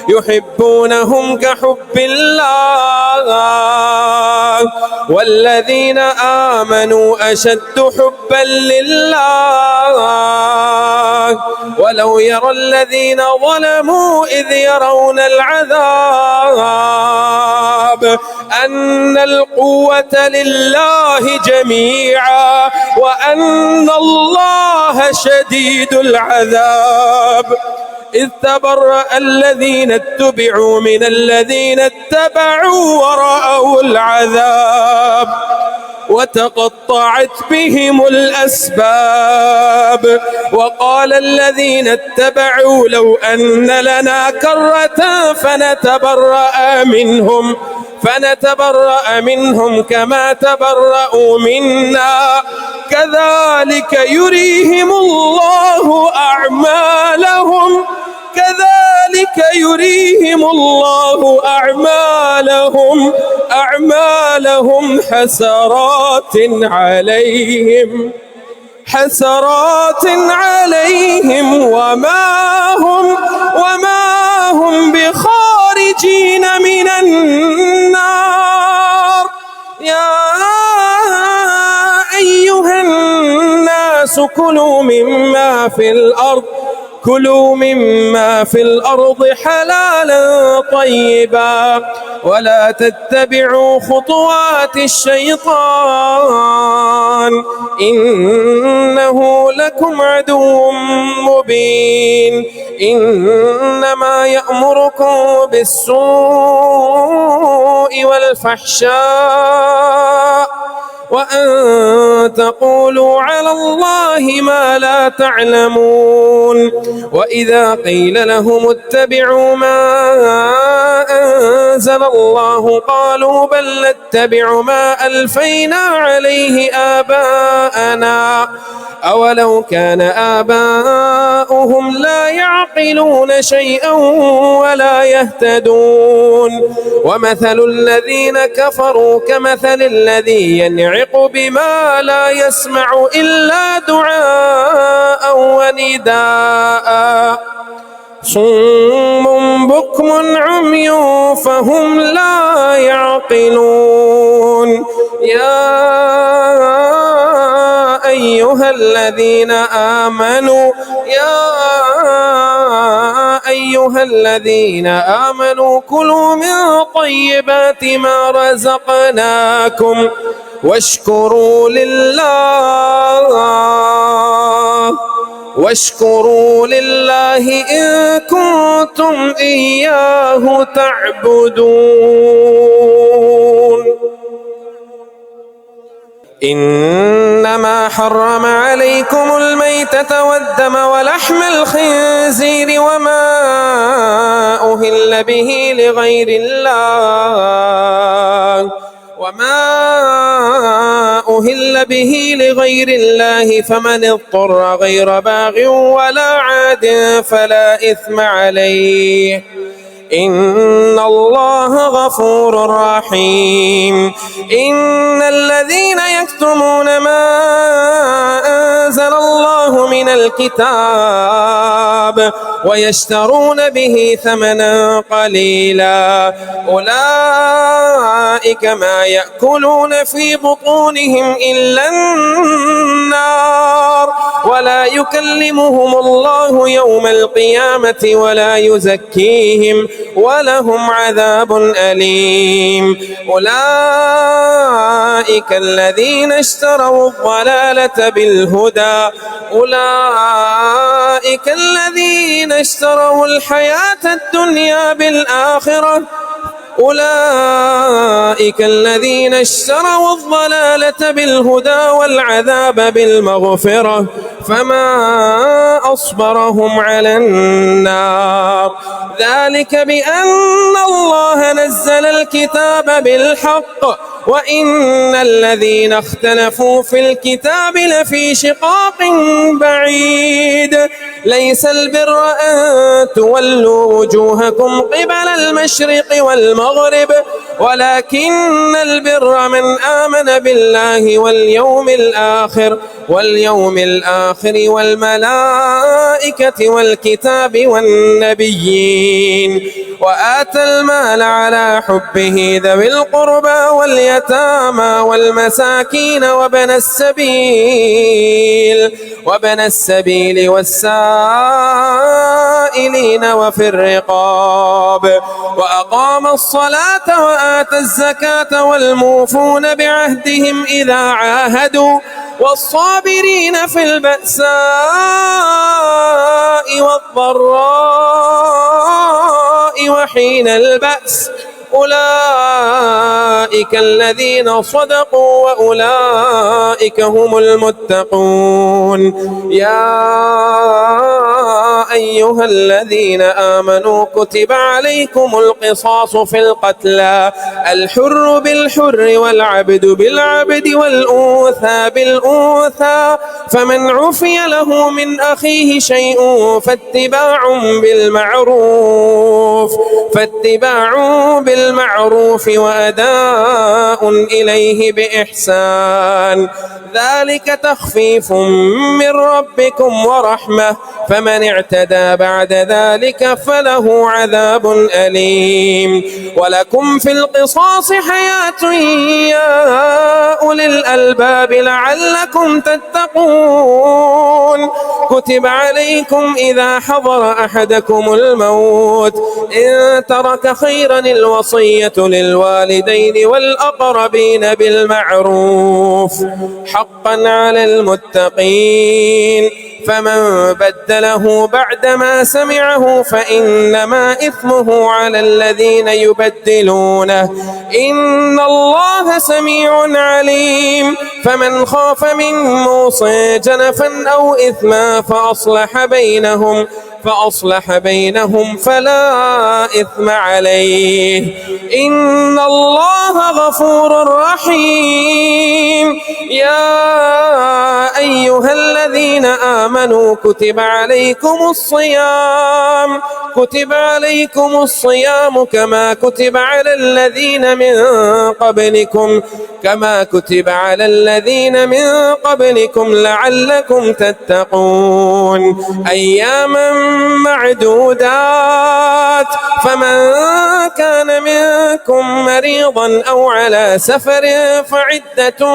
يحبونهم كحب الله والذين آمنوا أشد حبا لله ولو يرى الذين ظلموا إذ يرون العذاب أن القوة لله جميعا وأن الله شديد العذاب إذ تبرأ الذين اتبعوا من الذين اتبعوا ورأوا العذاب وتقطعت بهم الأسباب وقال الذين اتبعوا لو أن لنا كرة فنتبرأ منهم كما تبرأوا منا كذلك يريهم الله أعمالهم حسرات عليهم وما هم بخارجين من النار. يا أيها الناس كلوا مما في الأرض حلالا طيبا ولا تتبعوا خطوات الشيطان إنه لكم عدو مبين. إنما يأمركم بالسوء والفحشاء وأن تقولوا على الله ما لا تعلمون. وإذا قيل لهم اتبعوا ما أنزل الله قالوا بل نتبع ما ألفينا عليه آباءنا أولو كان آباؤهم لا يعقلون شيئا ولا يهتدون. ومثل الذين كفروا كمثل الذي ينعق بما لا يسمع إلا دعاء ونداء صم بكم عمي فهم لا يعقلون. يا أيها الذين آمنوا كلوا من طيبات ما رزقناكم واشكروا لله إن كنتم إياه تعبدون. إنما حرم عليكم الميتة والدم ولحم الخنزير وما أهل به لغير الله فمن اضطر غير باغ ولا عاد فلا إثم عليه إن الله غفور رحيم. إن الذين يكتمون ما أنزل الله من الكتاب ويشترون به ثمنا قليلا أولئك ما يأكلون في بطونهم إلا النار ولا يكلمهم الله يوم القيامة ولا يزكيهم ولهم عذاب أليم. أولئك الذين اشتروا الضلالة بالهدى أولئك الذين اشتروا الحياة الدنيا بالآخرة أولئك الذين اشتروا الضلالة بالهدى والعذاب بالمغفرة فما أصبرهم على النار ذلك بأن الله نزل الكتاب بالحق وإن الذين اختلفوا في الكتاب لفي شقاق بعيد ليس البر أن تولوا وجوهكم قبل المشرق والمغرب ولكن البر من آمن بالله واليوم الآخر والملائكة والكتاب والنبيين وآتى المال على حبه ذوي القربى واليتامى والمساكين وابن السبيل والسائلين وفي الرقاب وأقام الصلاة وآتى الزكاة والموفون بعهدهم إذا عاهدوا والصابرين في البأساء والضراء وحين البأس أولئك الذين صدقوا وأولئك هم المتقون. يا أيها الذين آمنوا كتب عليكم القصاص في القتلى الحر بالحر والعبد بالعبد والأنثى بالأنثى فمن عفي له من أخيه شيء فاتباع بالمعروف وأداء إليه بإحسان ذلك تخفيف من ربكم ورحمة فمن اعتدى بعد ذلك فله عذاب أليم. ولكم في القصاص حياة يا أولي الألباب لعلكم تتقون. كتب عليكم إذا حضر أحدكم الموت إن ترك خيرا الوصية للوالدين والأقربين بالمعروف حقا على المتقين فمن بدله بعدما سمعه فإنما إثمه على الذين يبدلونه إن الله سميع عليم. فمن خاف من موص جنفا أو إثما فأصلح بينهم فلا إثم عليه إن الله غفور رحيم. يا أيها الذين آمنوا كتب عليكم الصيام كما كتب على الذين من قبلكم لعلكم تتقون. أياما معدودات فمن كان منكم مريضا أو على سفر فعدة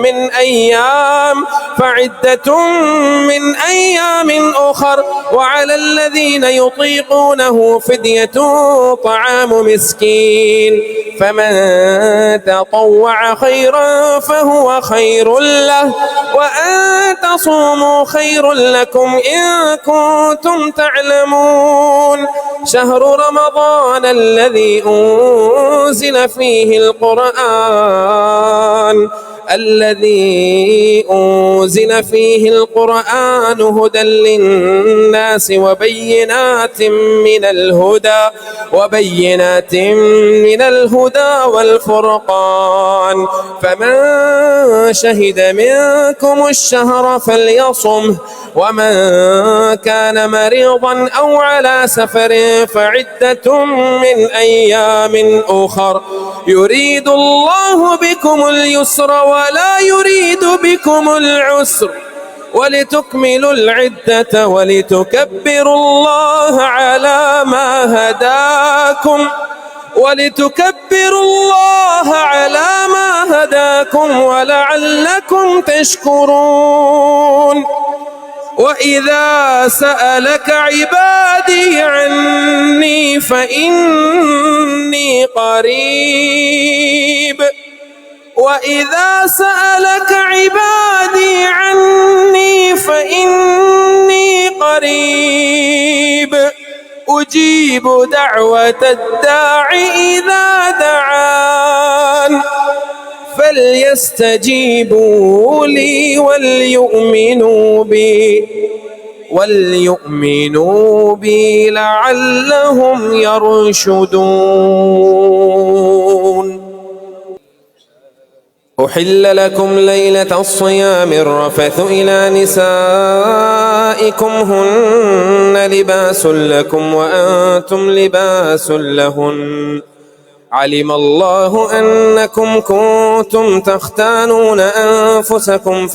من أيام أخر وعلى الذين يطيقونه فدية طعام مسكين فمن تطوع خيرا فهو خير له وأن تصوموا خير لكم إن كنتم تعلمون. شهر رمضان الذي أنزل فيه القرآن هدى للناس وبينات من الهدى والفرقان فمن شهد منكم الشهر فليصمه ومن كان مريضا أو على سفر فعدة من أيام أخر يريد الله بكم اليسر ولا يريد بكم العسر ولتكملوا العدة ولتكبروا الله على ما هداكم ولعلكم تشكرون. وإذا سألك عبادي عني فإني قريب وإذا سألك عبادي عني فإني قريب أجيب دعوة الداع إذا دعان فليستجيبوا لي وليؤمنوا بي لعلهم يرشدون. أحل لكم ليلة الصيام الرفث إلى نسائكم هن لباس لكم وأنتم لباس لهن علم الله أنكم كنتم تختانون أنفسكم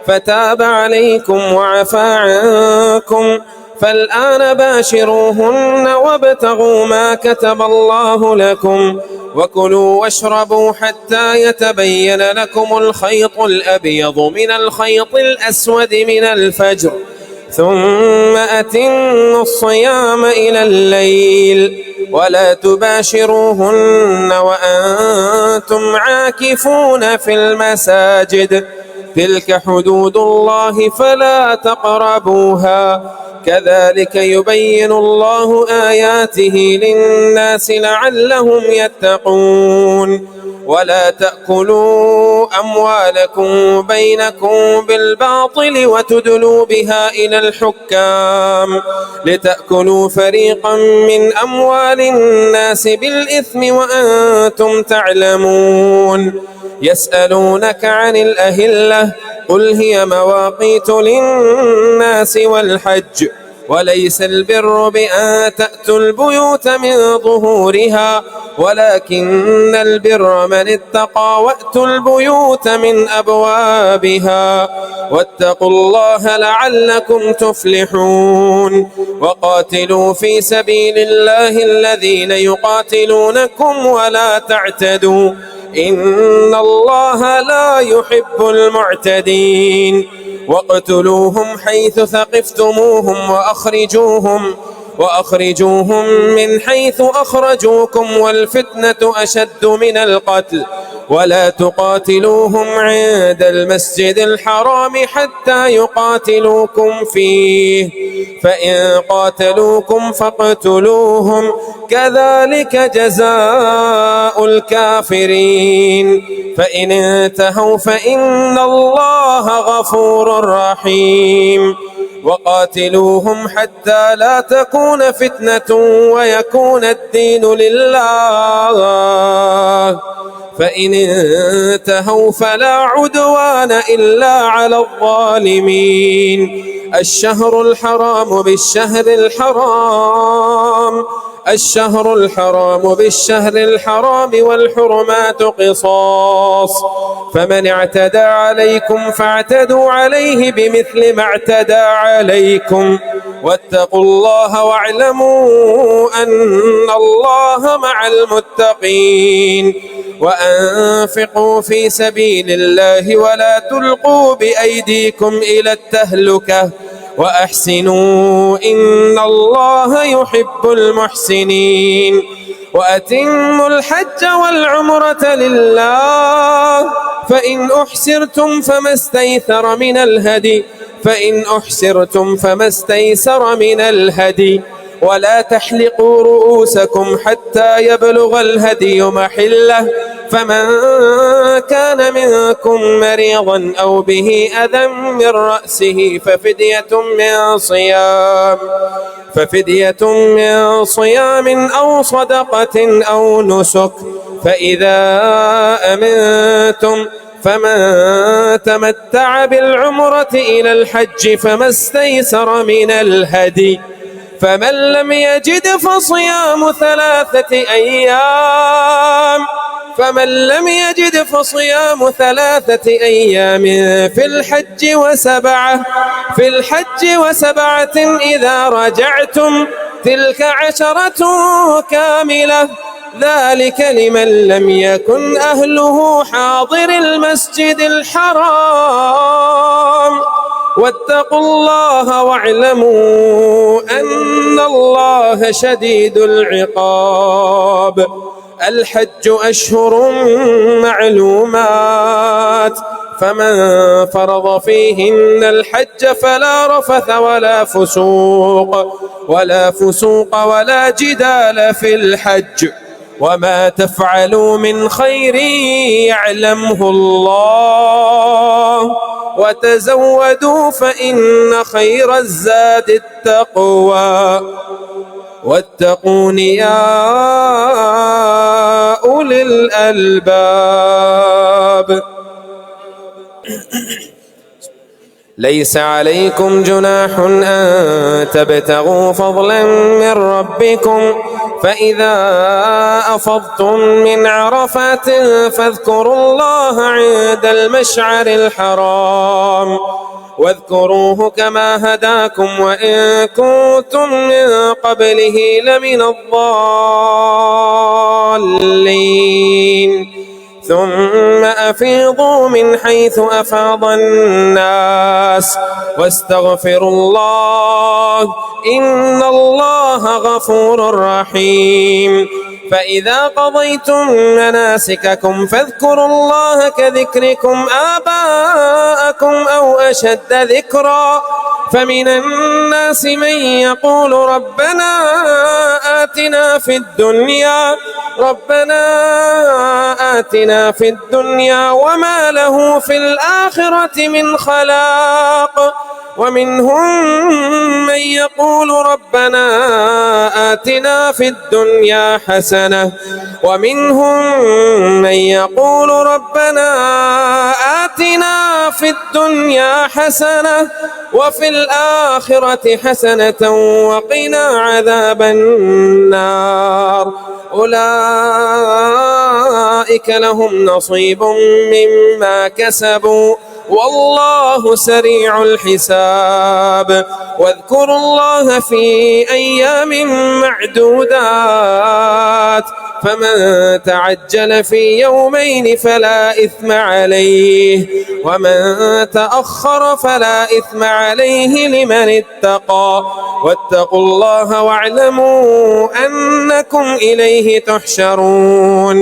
فتاب عليكم وعفى عنكم فالآن باشروهن وابتغوا ما كتب الله لكم وكلوا واشربوا حتى يتبين لكم الخيط الأبيض من الخيط الأسود من الفجر ثم أتموا الصيام إلى الليل ولا تباشروهن وأنتم عاكفون في المساجد تلك حدود الله فلا تقربوها كذلك يبين الله آياته للناس لعلهم يتقون. ولا تأكلوا أموالكم بينكم بالباطل وتدلوا بها إلى الحكام لتأكلوا فريقا من أموال الناس بالإثم وأنتم تعلمون. يسألونك عن الأهلة قل هي مواقيت للناس والحج وليس البر بأن تأتوا البيوت من ظهورها ولكن البر من اتقى وأتوا البيوت من أبوابها واتقوا الله لعلكم تفلحون. وقاتلوا في سبيل الله الذين يقاتلونكم ولا تعتدوا إن الله لا يحب المعتدين. واقتلوهم حيث ثقفتموهم وأخرجوهم من حيث أخرجوكم والفتنة أشد من القتل ولا تقاتلوهم عند المسجد الحرام حتى يقاتلوكم فيه فإن قاتلوكم فاقتلوهم كذلك جزاء الكافرين فإن انتهوا فإن الله غفور رحيم. وقاتلوهم حتى لا تكون فتنة ويكون الدين لله فإن انتهوا فلا عدوان إلا على الظالمين. الشهر الحرام بالشهر الحرام والحرمات قصاص فمن اعتدى عليكم فاعتدوا عليه بمثل ما اعتدى عليكم واتقوا الله واعلموا أن الله مع المتقين. وأنفقوا في سبيل الله ولا تلقوا بأيديكم إلى التهلكة وأحسنوا إن الله يحب المحسنين. وأتموا الحج والعمرة لله فإن أحسرتم فما استيسر من الهدي ولا تحلقوا رؤوسكم حتى يبلغ الهدي محله فمن كان منكم مريضا أو به أذى من رأسه ففدية من صيام أو صدقة أو نسك فإذا أمنتم فمن تمتع بالعمرة إلى الحج فما استيسر من الهدي فمن لم يجد فصيام 3 أيام في الحج وسبعة إذا رجعتم تلك 10 كاملة ذلك لمن لم يكن أهله حاضر المسجد الحرام واتقوا الله واعلموا أن الله شديد العقاب. الحج أشهر معلومات، فمن فرض فيهن الحج فلا رفث ولا فسوق ولا جدال في الحج، وما تفعلوا من خير يعلمه الله، وتزودوا فإن خير الزاد التقوى، واتقون يا أولي الألباب. ليس عليكم جناح أن تبتغوا فضلا من ربكم، فإذا أفضتم من عرفات فاذكروا الله عند المشعر الحرام، واذكروه كما هداكم وإن كنتم من قبله لمن الضالين. ثم أفيضوا من حيث أفاض الناس واستغفروا الله إن الله غفور رحيم. فإذا قضيتم مناسككم فاذكروا الله كذكركم آباءكم أو أشد ذكرا. فمن الناس من يقول ربنا آتنا في الدنيا وما له في الآخرة من خلاق. ومنهم من يقول ربنا آتنا في الدنيا حسنة ومنهم من يقول ربنا آتنا في الدنيا حسنة وفي الآخرة حسنة وقنا عذاب النار. أولئك لهم نصيب مما كسبوا والله سريع الحساب. واذكروا الله في أيام معدودات، فمن تعجل في يومين فلا إثم عليه، ومن تأخر فلا إثم عليه لمن اتقى. واتقوا الله واعلموا أنكم إليه تحشرون.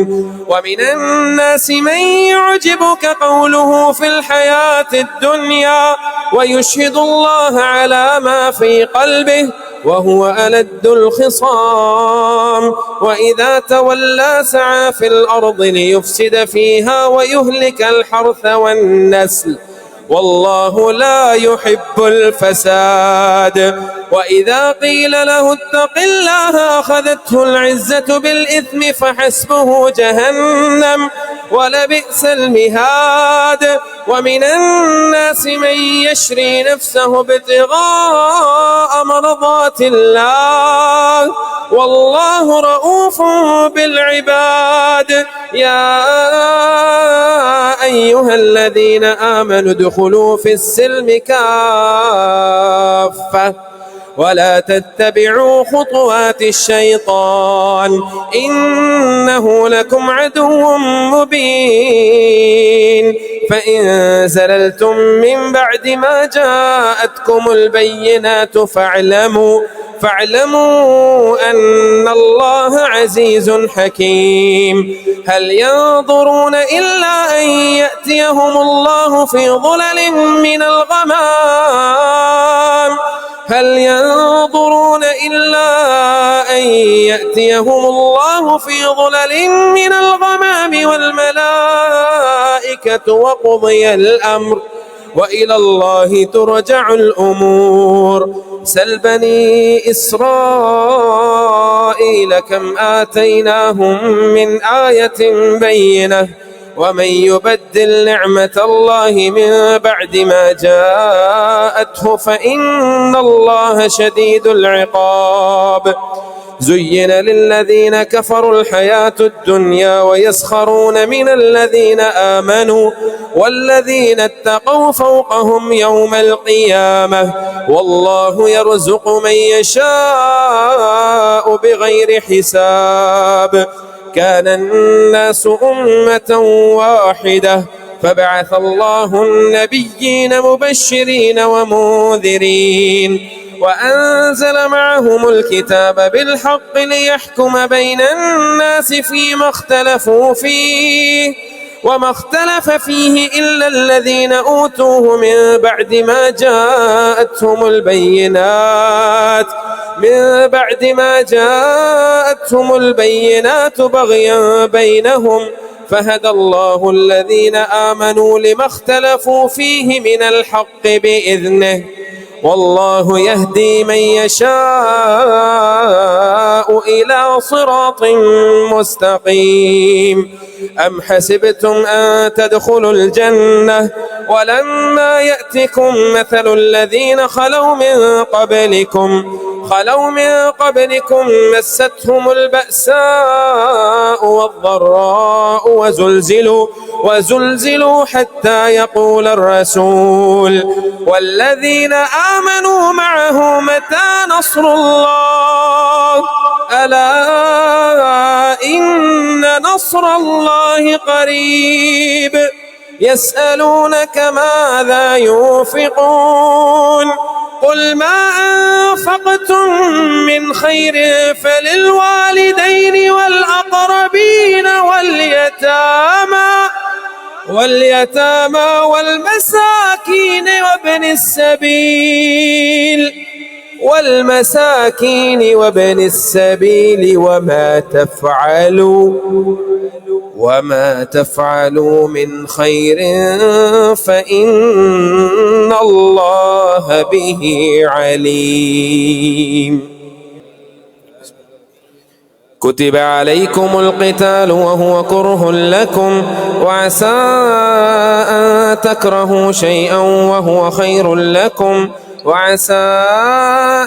ومن الناس من يعجبك قوله في الحياة الدنيا ويشهد الله على ما في قلبه وهو ألد الخصام، وإذا تولى سعى في الأرض ليفسد فيها ويهلك الحرث والنسل والله لا يحب الفساد. وإذا قيل له اتق الله أخذته العزة بالإثم فحسبه جهنم ولبئس المهاد. ومن الناس من يشري نفسه ابتغاء مرضات الله والله رؤوف بالعباد. يا أيها الذين آمنوا ادخلوا في السلم كافة ولا تتبعوا خطوات الشيطان إنه لكم عدو مبين. فإن زللتم من بعد ما جاءتكم البينات فاعلموا أن الله عزيز حكيم. هل ينظرون إلا أن يأتيهم الله في ظلل من الغمام والملائكة وقضي الأمر وإلى الله ترجع الأمور. سل بني إسرائيل كم آتيناهم من آية بينة ومن يبدل نعمة الله من بعد ما جاءته فإن الله شديد العقاب. زين للذين كفروا الحياة الدنيا ويسخرون من الذين آمنوا والذين اتقوا فوقهم يوم القيامة والله يرزق من يشاء بغير حساب. كان الناس أمة واحدة فبعث الله النبيين مبشرين ومنذرين وأنزل معهم الكتاب بالحق ليحكم بين الناس فيما اختلفوا فيه وما اختلف فيه إلا الذين أوتوه من بعد ما جاءتهم البينات بغيا بينهم فهدى الله الذين آمنوا لما اختلفوا فيه من الحق بإذنه والله يهدي من يشاء إلى صراط مستقيم. أم حسبتم أن تدخلوا الجنة ولما يأتكم مثل الذين خلوا من قبلكم مستهم البأساء والضراء وزلزلوا حتى يقول الرسول والذين آمنوا معه متى نصر الله ألا إن نصر الله قريب. يسألونك ماذا ينفقون قل ما أنفقتم من خير فللوالدين والأقربين واليتامى والمساكين وابن السبيل وما تفعلوا من خير فإن الله به عليم. كتب عليكم القتال وهو كره لكم وعسى أن تكرهوا شيئا وهو خير لكم وعسى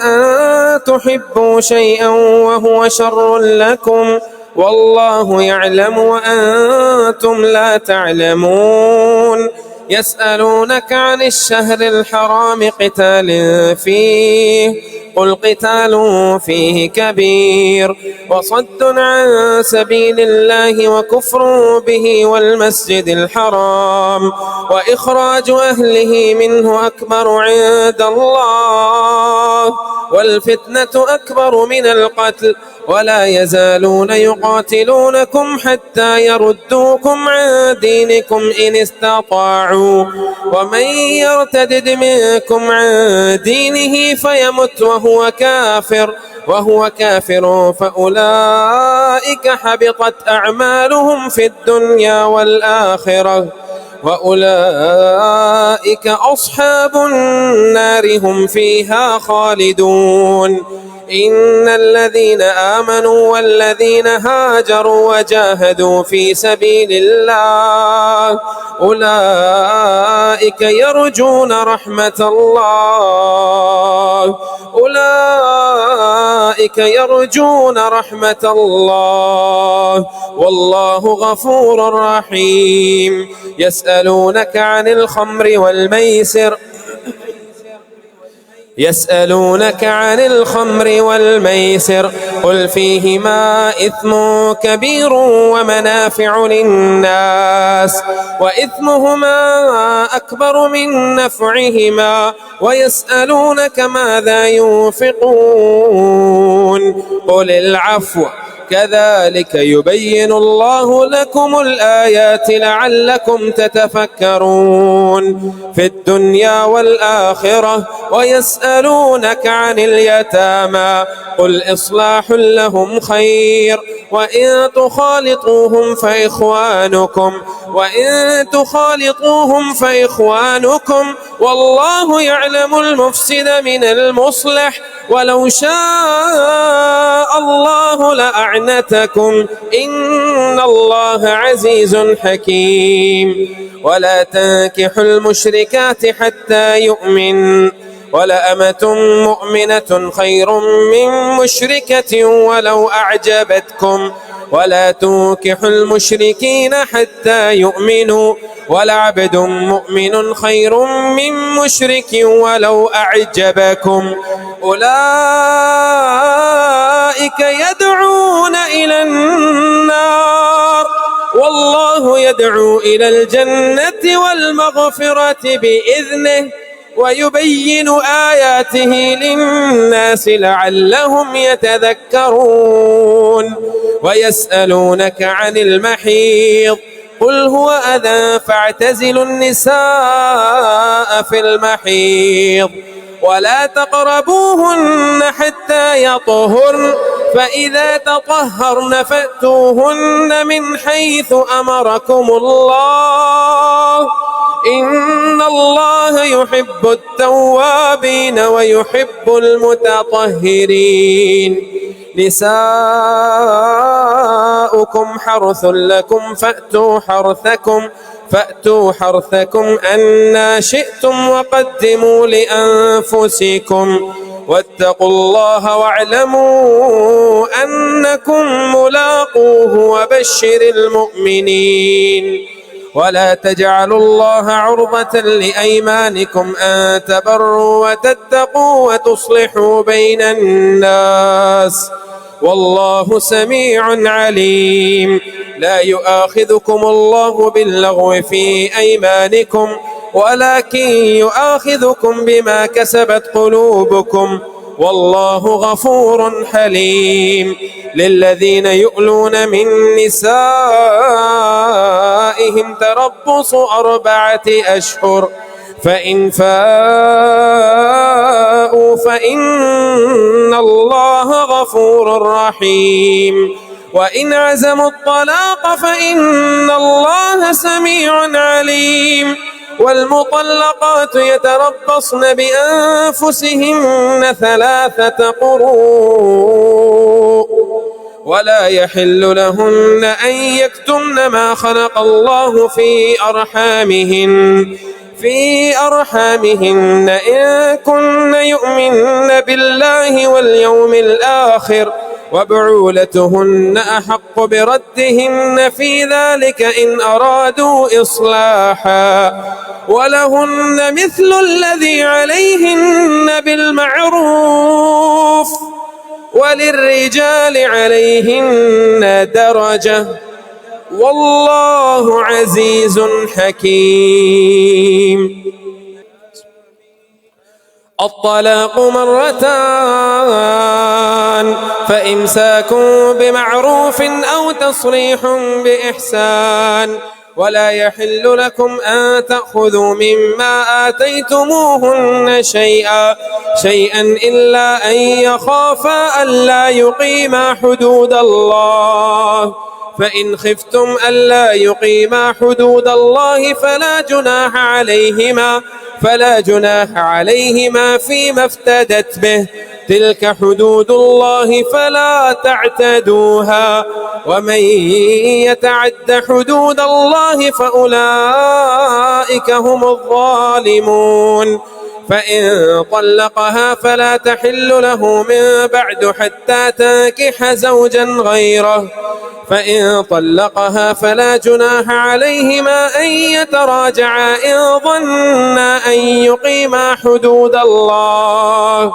أن تحبوا شيئا وهو شر لكم والله يعلم وأنتم لا تعلمون. يسألونك عن الشهر الحرام قتال فيه قل قتال فيه كبير وصد عن سبيل الله وكفر به والمسجد الحرام وإخراج أهله منه أكبر عند الله والفتنة أكبر من القتل ولا يزالون يقاتلونكم حتى يردوكم عن دينكم إن استطاعوا ومن يرتدد منكم عن دينه فيمت وهو كافر فأولئك حبطت أعمالهم في الدنيا والآخرة وأولئك أصحاب النار هم فيها خالدون. إن الذين آمنوا والذين هاجروا وجاهدوا في سبيل الله أولئك يرجون رحمة الله والله غفور رحيم. يسألونك عن الخمر والميسر قل فيهما إثم كبير ومنافع للناس وإثمهما أكبر من نفعهما ويسألونك ماذا ينفقون قل العفو كذلك يبين الله لكم الآيات لعلكم تتفكرون في الدنيا والآخرة. ويسألونك عن اليتامى قل إصلاح لهم خير وإن تخالطوهم فإخوانكم والله يعلم المفسد من المصلح ولو شاء الله لأعنتكم إن الله عزيز حكيم. ولا تنكحوا المشركات حتى يؤمن ولأمة مؤمنة خير من مشركة ولو أعجبتكم ولا تنكحوا المشركين حتى يؤمنوا ولعبد مؤمن خير من مشرك ولو أعجبكم أولئك يدعون إلى النار والله يدعو إلى الجنة والمغفرة بإذنه ويبين آياته للناس لعلهم يتذكرون. ويسألونك عن المحيض قل هو أذى فاعتزلوا النساء في المحيض ولا تقربوهن حتى يطهرن فإذا تطهرن فأتوهن من حيث أمركم الله إن الله يحب التوابين ويحب المتطهرين. نساؤكم حرث لكم فأتوا حرثكم أنا شئتم وقدموا لأنفسكم واتقوا الله واعلموا أنكم ملاقوه وبشر المؤمنين. ولا تجعلوا الله عرضة لأيمانكم أن تبروا وتتقوا وتصلحوا بين الناس والله سميع عليم. لا يؤاخذكم الله باللغو في أيمانكم ولكن يؤاخذكم بما كسبت قلوبكم والله غفور حليم. للذين يؤلون من نسائهم تربص 4 أشهر فإن فاءوا فإن الله غفور رحيم وإن عزموا الطلاق فإن الله سميع عليم. والمطلقات يتربصن بأنفسهن 3 قروء ولا يحل لهن أن يكتمن ما خلق الله في أرحامهن إن كن يؤمن بالله واليوم الآخر وبعولتهن أحق بردهن في ذلك إن أرادوا إصلاحا ولهن مثل الذي عليهن بالمعروف وللرجال عليهن درجة والله عزيز حكيم. الطلاق 2 مرتان فإمساك بمعروف أو تصريح بإحسان ولا يحل لكم أن تأخذوا مما آتيتموهن شيئا إلا أن يخافا ألا يقيما حدود الله فإن خفتم ألا يقيما حدود الله فلا جناح عليهما فيما افتدت به تلك حدود الله فلا تعتدوها ومن يتعد حدود الله فأولئك هم الظالمون. فإن طلقها فلا تحل له من بعد حتى تنكح زوجا غيره فإن طلقها فلا جناح عليهما أن يتراجعا إن ظنا أن يقيما حدود الله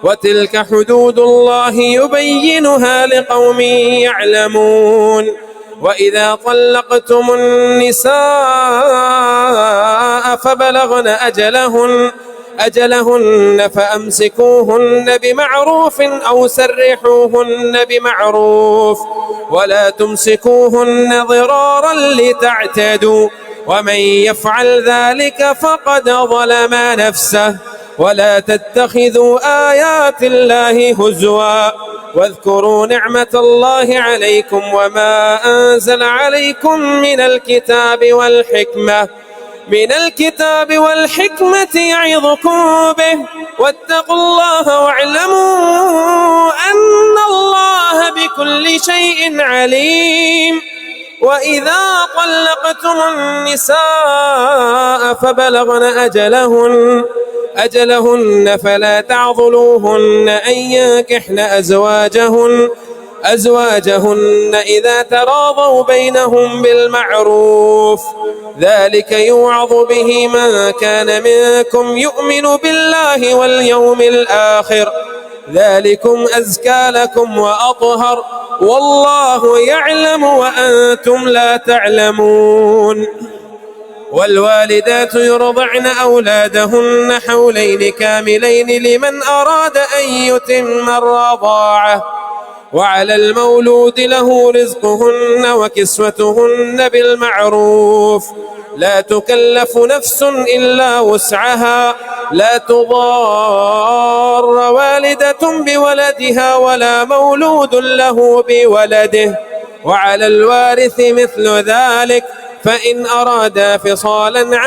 وتلك حدود الله يبينها لقوم يعلمون. وإذا طلقتم النساء فبلغن أجلهن فأمسكوهن بمعروف أو سرحوهن بمعروف ولا تمسكوهن ضرارا لتعتدوا ومن يفعل ذلك فقد ظلم نفسه. ولا تتخذوا آيات الله هزوا واذكروا نعمة الله عليكم وما أنزل عليكم من الكتاب والحكمة يعظكم به واتقوا الله واعلموا أن الله بكل شيء عليم. وإذا طلقتم النساء فبلغن أجلهن فلا تعضلوهن أن ينكحن أزواجهن إذا تراضوا بينهم بالمعروف ذلك يوعظ به من كان منكم يؤمن بالله واليوم الآخر ذلكم أزكى لكم وأطهر والله يعلم وأنتم لا تعلمون. والوالدات يرضعن أولادهن حولين كاملين لمن أراد أن يتم الرضاعة، وعلى المولود له رزقهن وكسوتهن بالمعروف، لا تكلف نفس إلا وسعها، لا تضار والدة بولدها ولا مولود له بولده، وعلى الوارث مثل ذلك، فإن أرادا فصالا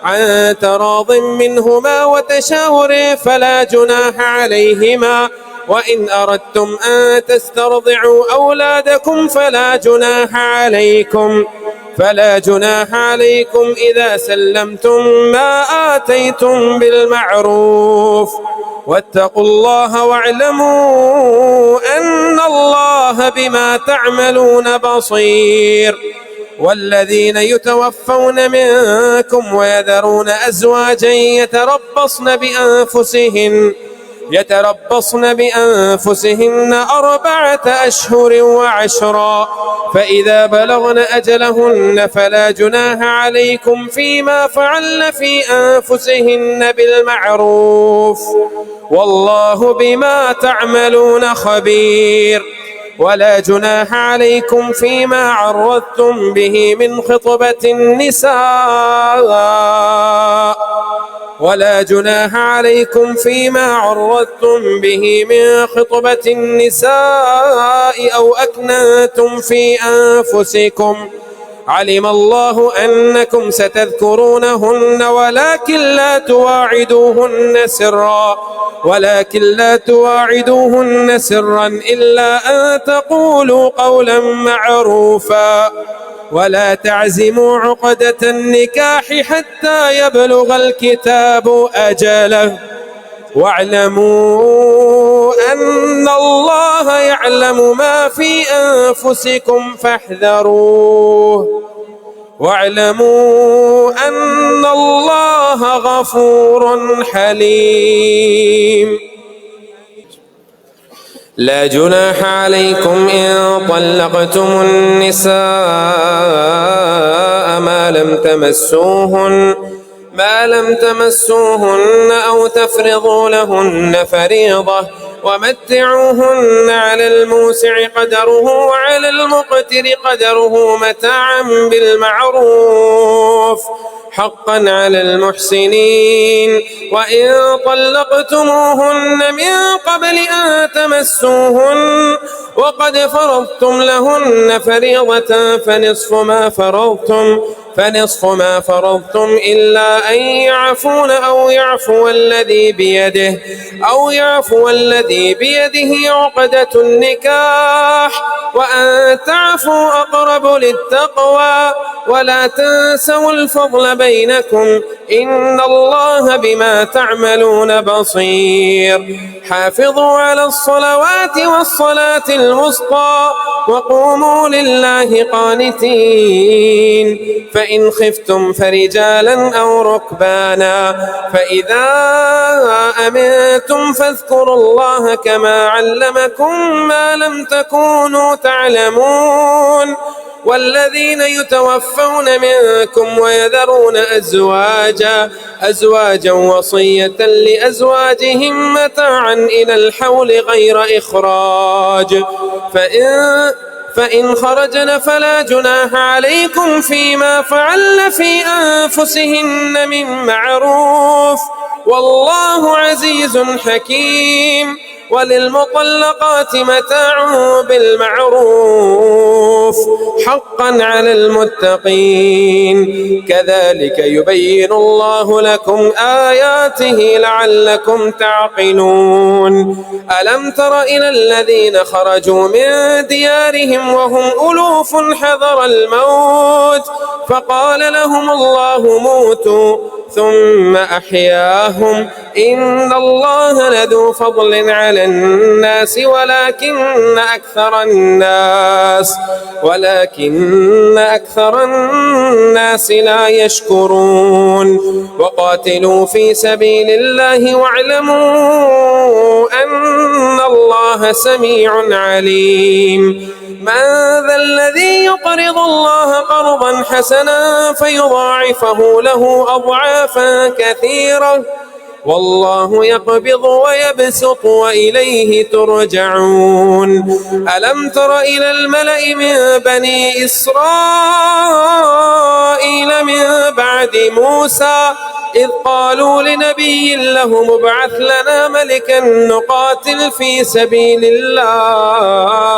عن تراض منهما وتشاور فلا جناح عليهما. وإن أردتم أن تسترضعوا أولادكم فلا جناح عليكم إذا سلمتم ما آتيتم بالمعروف. واتقوا الله واعلموا أن الله بما تعملون بصير. والذين يتوفون منكم ويذرون أزواجا يتربصن بأنفسهن 4 أشهر و10، فإذا بلغن أجلهن فلا جناح عليكم فيما فعلن في أنفسهن بالمعروف، والله بما تعملون خبير. ولا جناح عليكم فيما عرضتم به من خطبة النساء أو أكننتم في أنفسكم. علم الله أنكم ستذكرونهن ولكن لا تواعدوهن سرا إلا أن تقولوا قولا معروفا، ولا تعزموا عقدة النكاح حتى يبلغ الكتاب أجله، واعلموا أن الله يعلم ما في أنفسكم فاحذروه، واعلموا أن الله غفور حليم. لا جناح عليكم إن طلقتم النساء ما لم تمسوهن أو تفرضوا لهن فريضة، ومتعوهن على الموسع قدره وعلى المقتر قدره متاعا بالمعروف حقا على المحسنين. وإن طلقتموهن من قبل أن تمسوهن وقد فرضتم لهن فريضة فنصف ما فرضتم إلا أن يعفون أو يعفو الذي بيده عقدة النكاح، وأن تعفوا أقرب للتقوى، ولا تنسوا الفضل بينكم، إن الله بما تعملون بصير. حافظوا على الصلوات والصلاة الوسطى وقوموا لله قانتين. فإن خفتم فرجالا أو ركبانا، فإذا أمنتم فاذكروا الله كما علمكم ما لم تكونوا تعلمون. والذين يتوفون منكم ويذرون أزواجا وصية لأزواجهم متاعا إلى الحول غير إخراج، فإن خرجن فلا جناح عليكم فيما فعلن في أنفسهن من معروف، والله عزيز حكيم. وللمطلقات متاع بالمعروف حقا على المتقين، كذلك يبين الله لكم آياته لعلكم تعقلون. ألم تر إلى الذين خرجوا من ديارهم وهم ألوف حذر الموت فقال لهم الله موتوا ثم أحياهم إن الله لذو فضل على الناس ولكن أكثر الناس لا يشكرون وقاتلوا في سبيل الله واعلموا أن الله سميع عليم من ذا الذي يقرض الله قرضا حسنا فيضاعفه له أضعافا كثيرة والله يقبض ويبسط وإليه ترجعون ألم تر إلى الملأ من بني إسرائيل من بعد موسى إذ قالوا لنبي له ابعث لنا ملكا نقاتل في سبيل الله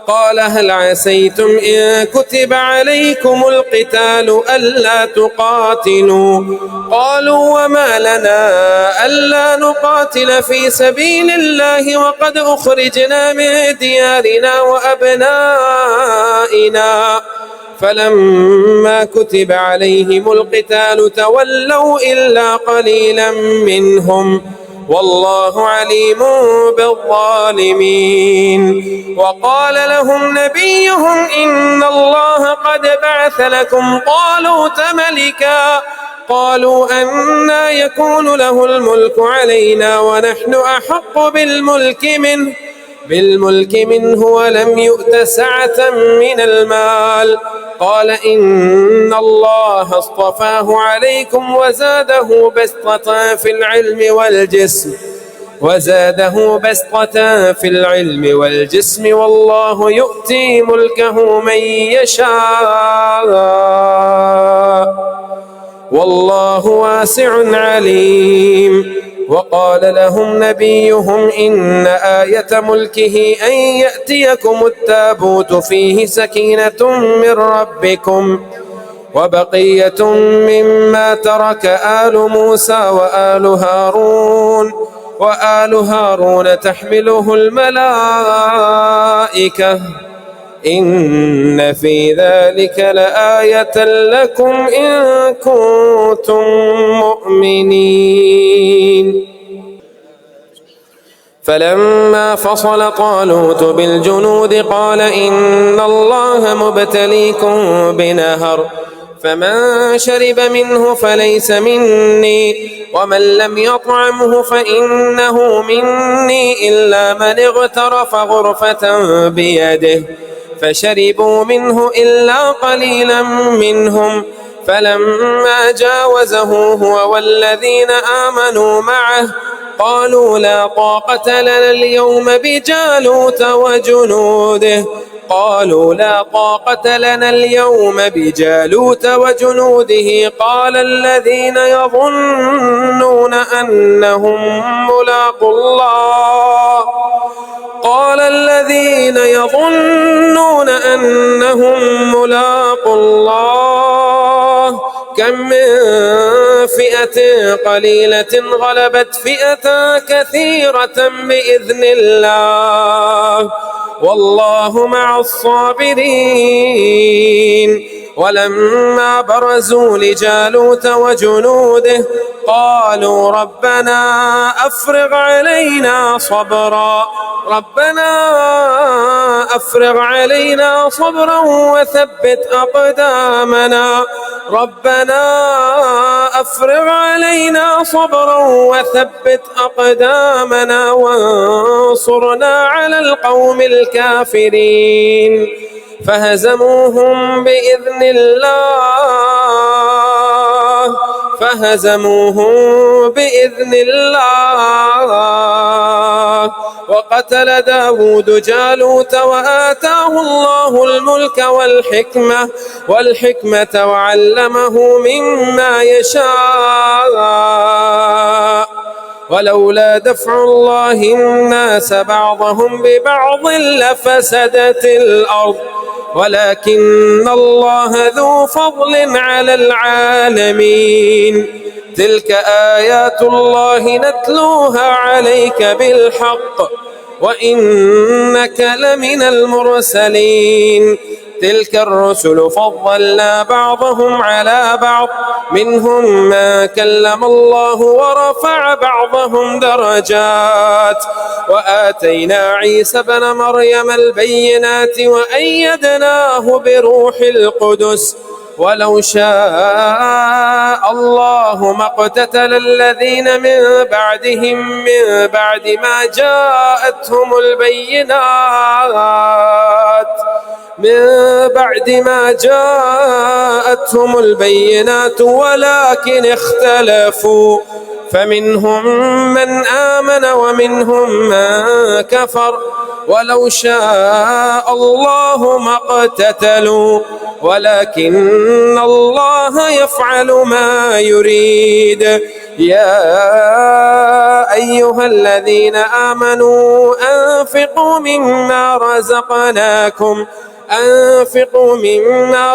قال هل عسيتم إن كتب عليكم القتال ألا تقاتلوا قالوا وما لنا ألا نقاتل في سبيل الله وقد أخرجنا من ديارنا وأبنائنا فلما كتب عليهم القتال تولوا إلا قليلا منهم والله عليم بالظالمين وقال لهم نبيهم إن الله قد بعث لكم طالوت ملكا قالوا أنى يكون له الملك علينا ونحن أحق بالملك منه ولم يؤت سعة من المال قال إن الله اصطفاه عليكم وزاده بسطة في العلم والجسم والله يؤتي ملكه من يشاء والله واسع عليم وقال لهم نبيهم إن آية ملكه أن يأتيكم التابوت فيه سكينة من ربكم وبقية مما ترك آل موسى وآل هارون تحمله الملائكة إن في ذلك لآية لكم إن كنتم مؤمنين فلما فصل طالوت بالجنود قال إن الله مبتليكم بنهر فمن شرب منه فليس مني ومن لم يطعمه فإنه مني إلا من اغترف غرفة بيده فشربوا منه إلا قليلا منهم فلما جاوزه هو والذين آمنوا معه قالوا لا طاقة لنا اليوم بجالوت وجنوده قال الذين يظنون أنهم ملاقو الله كم من فئة قليلة غلبت فئة كثيرة بإذن الله والله مع الصابرين ولما برزوا لجالوت وجنوده قالوا ربنا أفرغ علينا صبرا وثبت أقدامنا وانصرنا على القوم الكافرين فهزموهم بإذن الله وقتل داود جالوت وآتاه الله الملك والحكمة وعلمه مما يشاء ولولا دفع الله الناس بعضهم ببعض لفسدت الأرض ولكن الله ذو فضل على العالمين تلك آيات الله نتلوها عليك بالحق وإنك لمن المرسلين تلك الرسل فضلنا بعضهم على بعض منهم من كلم الله ورفع بعضهم درجات وآتينا عيسى ابن مريم البينات وأيدناه بروح القدس ولو شاء الله ما اقتتل الذين من بعدهم من بعد ما جاءتهم البينات ولكن اختلفوا فمنهم من آمن ومنهم من كفر ولو شاء الله ما اقتتلوا ولكن الله يفعل ما يريد. يا أيها الذين آمنوا أنفقوا مما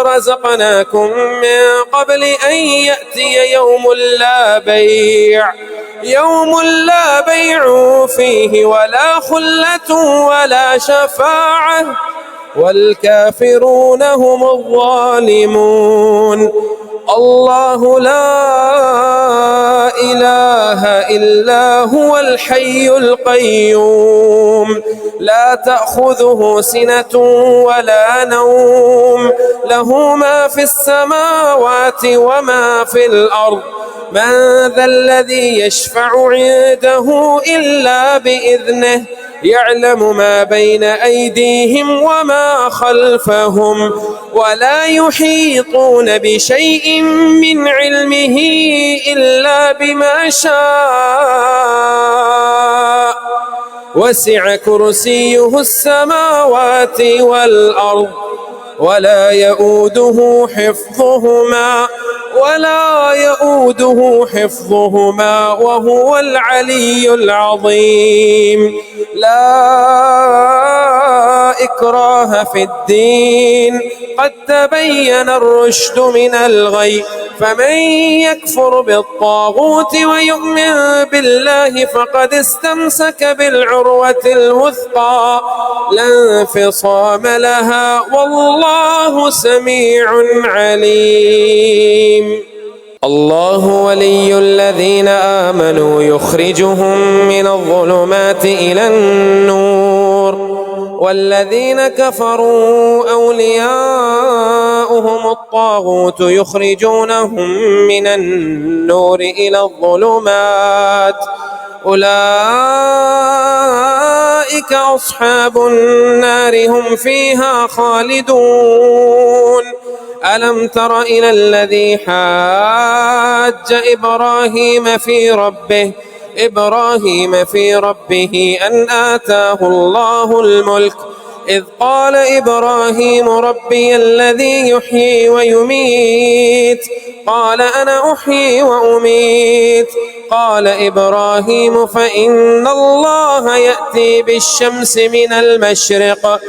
رزقناكم من قبل أن يأتي يوم لا بيع فيه ولا خلة ولا شفاعة والكافرون هم الظالمون. الله لا إله إلا هو الحي القيوم لا تأخذه سنة ولا نوم له ما في السماوات وما في الأرض من ذا الذي يشفع عنده إلا بإذنه يعلم ما بين أيديهم وما خلفهم ولا يحيطون بشيء من علمه إلا بما شاء وسع كرسيه السماوات والأرض ولا يؤوده حفظهما وهو العلي العظيم. لا إكراه في الدين قد تبين الرشد من الغي فمن يكفر بالطاغوت ويؤمن بالله فقد استمسك بالعروة الوثقى لا انفصام لها والله سميع عليم. الله ولي الذين آمنوا يخرجهم من الظلمات إلى النور والذين كفروا أولياؤهم الطاغوت يخرجونهم من النور إلى الظلمات أولئك أصحاب النار هم فيها خالدون. ألم تر إلى الذي حاج إبراهيم في ربه أن آتاه الله الملك إذ قال إبراهيم ربي الذي يحيي ويميت قال أنا أحيي وأميت قال إبراهيم فإن الله يأتي بالشمس من المشرق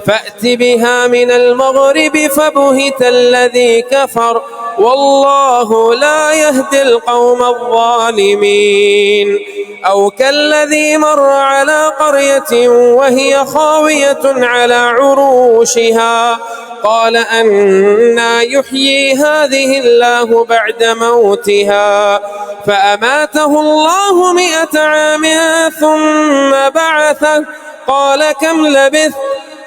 فأت بها من المغرب فبهت الذي كفر والله لا يهدي القوم الظالمين. أو كالذي مر على قرية وهي خاوية على عروشها قال أنى يحيي هذه الله بعد موتها فأماته الله 100 عام ثم بعثه قال كم لبثت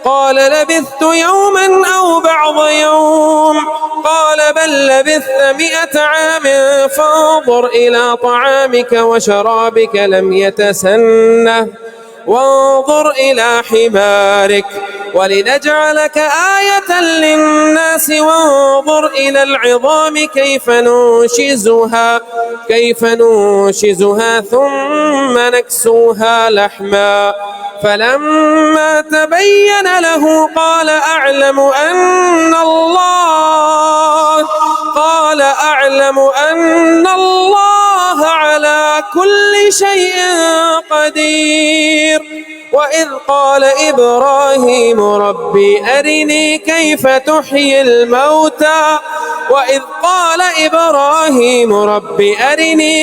قال لبثت يوما أو بعض يوم قال بل لبثت 100 عام فانظر إلى طعامك وشرابك لم يتسنه وانظر إلى حمارك ولنجعلك آية للناس وانظر إلى العظام كيف ننشزها ثم نكسوها لحما فلما تبين له قال أعلم أن الله على كل شيء قدير. وإذ قال إبراهيم ربي أرني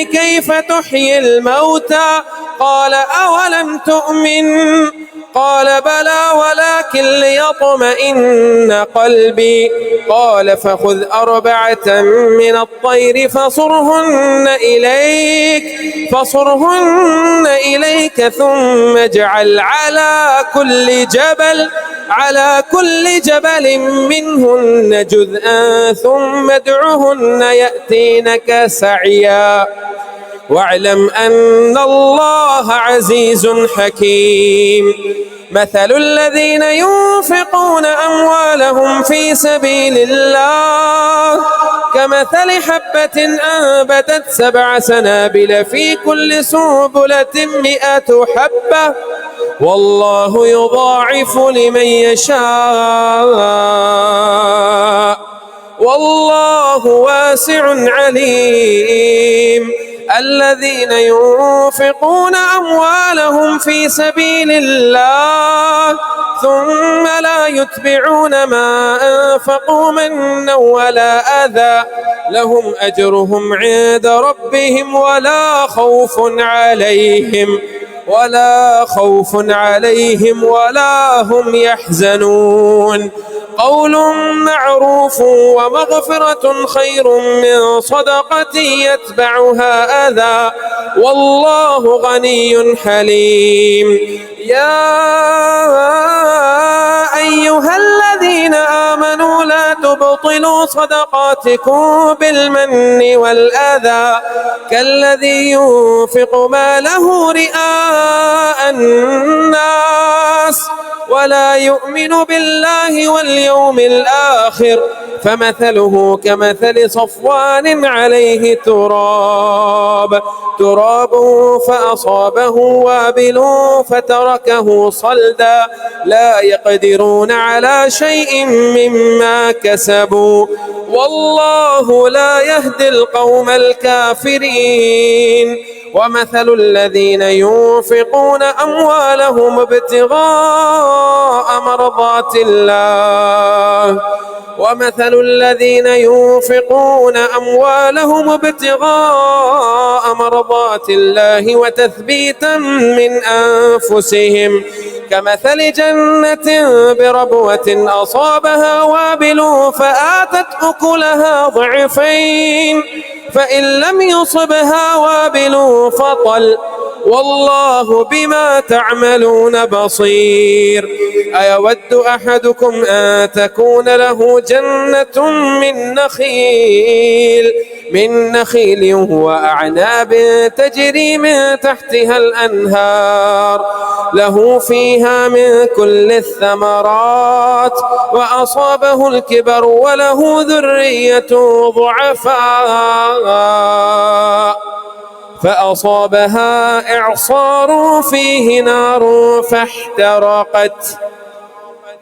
كيف تحيي الموتى قال أولم تؤمن قال بلى ولكن ليطمئن قلبي. قال فخذ 4 من الطير فصرهن إليك ثم اجعل على كل جبل منهن جزءا ثم ادعهن يأتينك سعيا واعلم أن الله عزيز حكيم. مثل الذين ينفقون أموالهم في سبيل الله كمثل حبة أنبتت 7 سنابل في كل سنبلة 100 حبة والله يضاعف لمن يشاء والله واسع عليم. الذين ينفقون أموالهم في سبيل الله ثم لا يتبعون ما أنفقوا منا ولا أذى لهم أجرهم عند ربهم ولا خوف عليهم ولا هم يحزنون. قول معروف ومغفرة خير من صدقة يتبعها أذى والله غني حليم. يا أيها الذين آمنوا لا تبطلوا صدقاتكم بالمن والأذى كالذي ينفق ماله رئاء الناس ولا يؤمن بالله واليوم الآخر فمثله كمثل صفوان عليه تراب فأصابه وابل فتركه صلدا لا يقدرون على شيء مما كسبوا والله لا يهدي القوم الكافرين. ومثل الذين ينفقون أموالهم ابتغاء مرضات الله وتثبيتا من أنفسهم كمثل جنة بربوة أصابها وابل فآتت أكلها ضعفين فإن لم يصبها وابل فطل والله بما تعملون بصير. أيود أحدكم أن تكون له جنة من نخيل وأعناب تجري من تحتها الأنهار له فيها من كل الثمرات وأصابه الكبر وله ذرية ضعفاء فأصابها إعصار فيه نار فاحترقت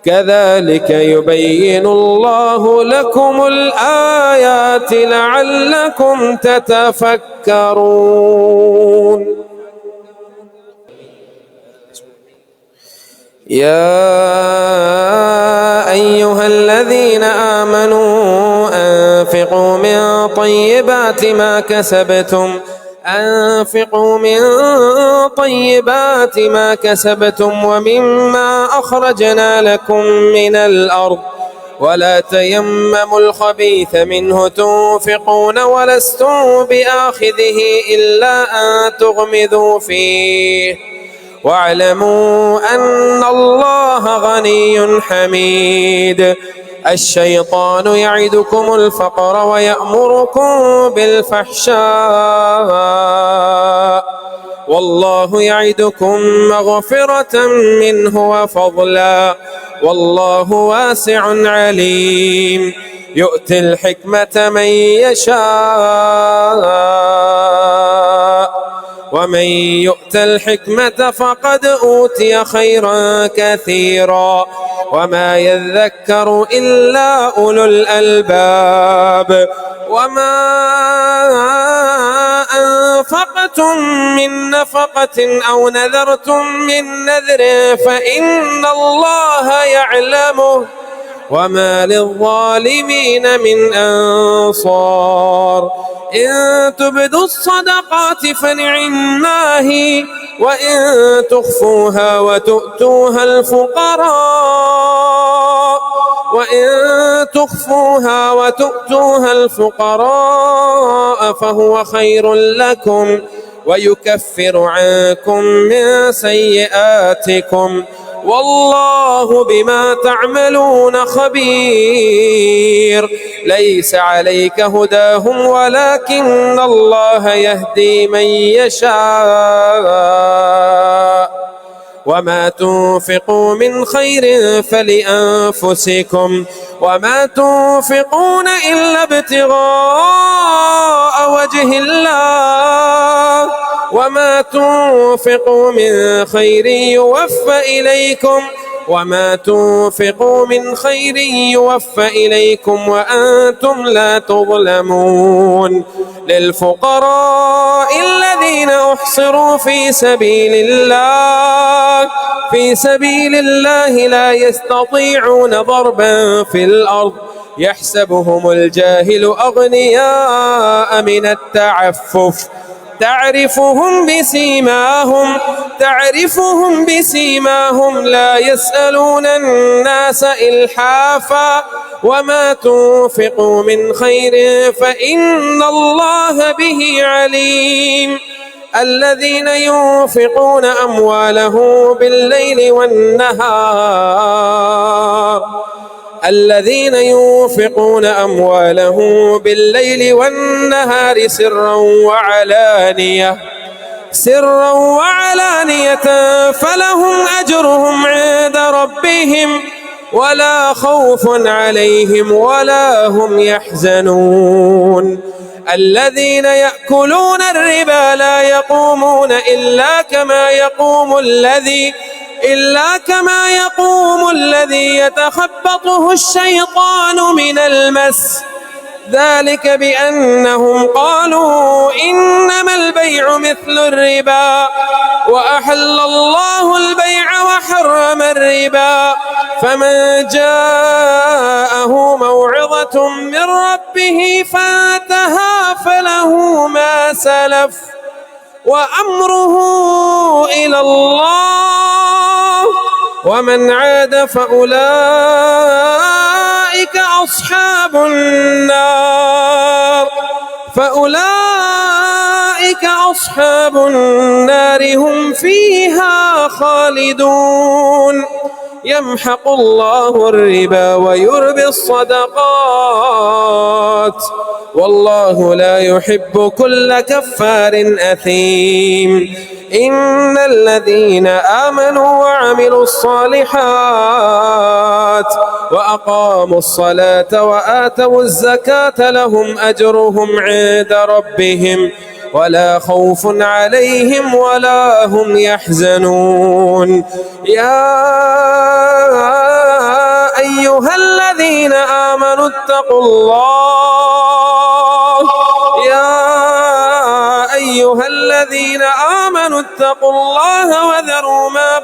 كذلك يبين الله لكم الآيات لعلكم تتفكرون. يا أيها الذين آمنوا أنفقوا من طيبات ما كسبتم ومما أخرجنا لكم من الأرض ولا تيمموا الخبيث منه تنفقون ولستم بآخذه إلا أن تغمضوا فيه واعلموا أن الله غني حميد. الشيطان يعدكم الفقر ويأمركم بالفحشاء والله يعدكم مغفرة منه وفضلا والله واسع عليم. يؤتي الحكمة من يشاء ومن يؤت الحكمة فقد أوتي خيرا كثيرا وما يذكر إلا أولو الألباب. وما أنفقتم من نفقة أو نذرتم من نذر فإن الله يعلمه وما للظالمين من أنصار. إن تبدوا الصدقات فنعما هي، وإن تخفوها وتؤتوها الفقراء فهو خير لكم ويكفر عنكم من سيئاتكم، والله بما تعملون خبير. ليس عليك هداهم ولكن الله يهدي من يشاء، وما تنفقوا من خير فلأنفسكم، وما تنفقون إلا ابتغاء وجه الله، وما تنفقوا من خير يوفى إليكم وأنتم لا تظلمون. للفقراء الذين أحصروا في سبيل الله لا يستطيعون ضربا في الأرض يحسبهم الجاهل أغنياء من التعفف، تعرفهم بسيماهم لا يسألون الناس إلحافا، وما تنفقوا من خير فإن الله به عليم. الذين ينفقون أموالهم بالليل والنهار سرا وعلانية فلهم أجرهم عند ربهم ولا خوف عليهم ولا هم يحزنون. الذين يأكلون الربا لا يقومون إلا كما يقوم الذي يتخبطه الشيطان من المس، ذلك بأنهم قالوا إنما البيع مثل الربا وأحل الله البيع وحرم الربا، فمن جاءه موعظة من ربه فانتهى فله ما سلف وأمره إلى الله، ومن عاد فأولئك أصحاب النار هم فيها خالدون. يمحق الله الربا ويربي الصدقات، والله لا يحب كل كفار أثيم. إن الذين آمنوا وعملوا الصالحات وأقاموا الصلاة وآتوا الزكاة لهم أجرهم عند ربهم ولا خوف عليهم ولا هم يحزنون. يا أيها الذين آمنوا اتقوا الله وذروا ما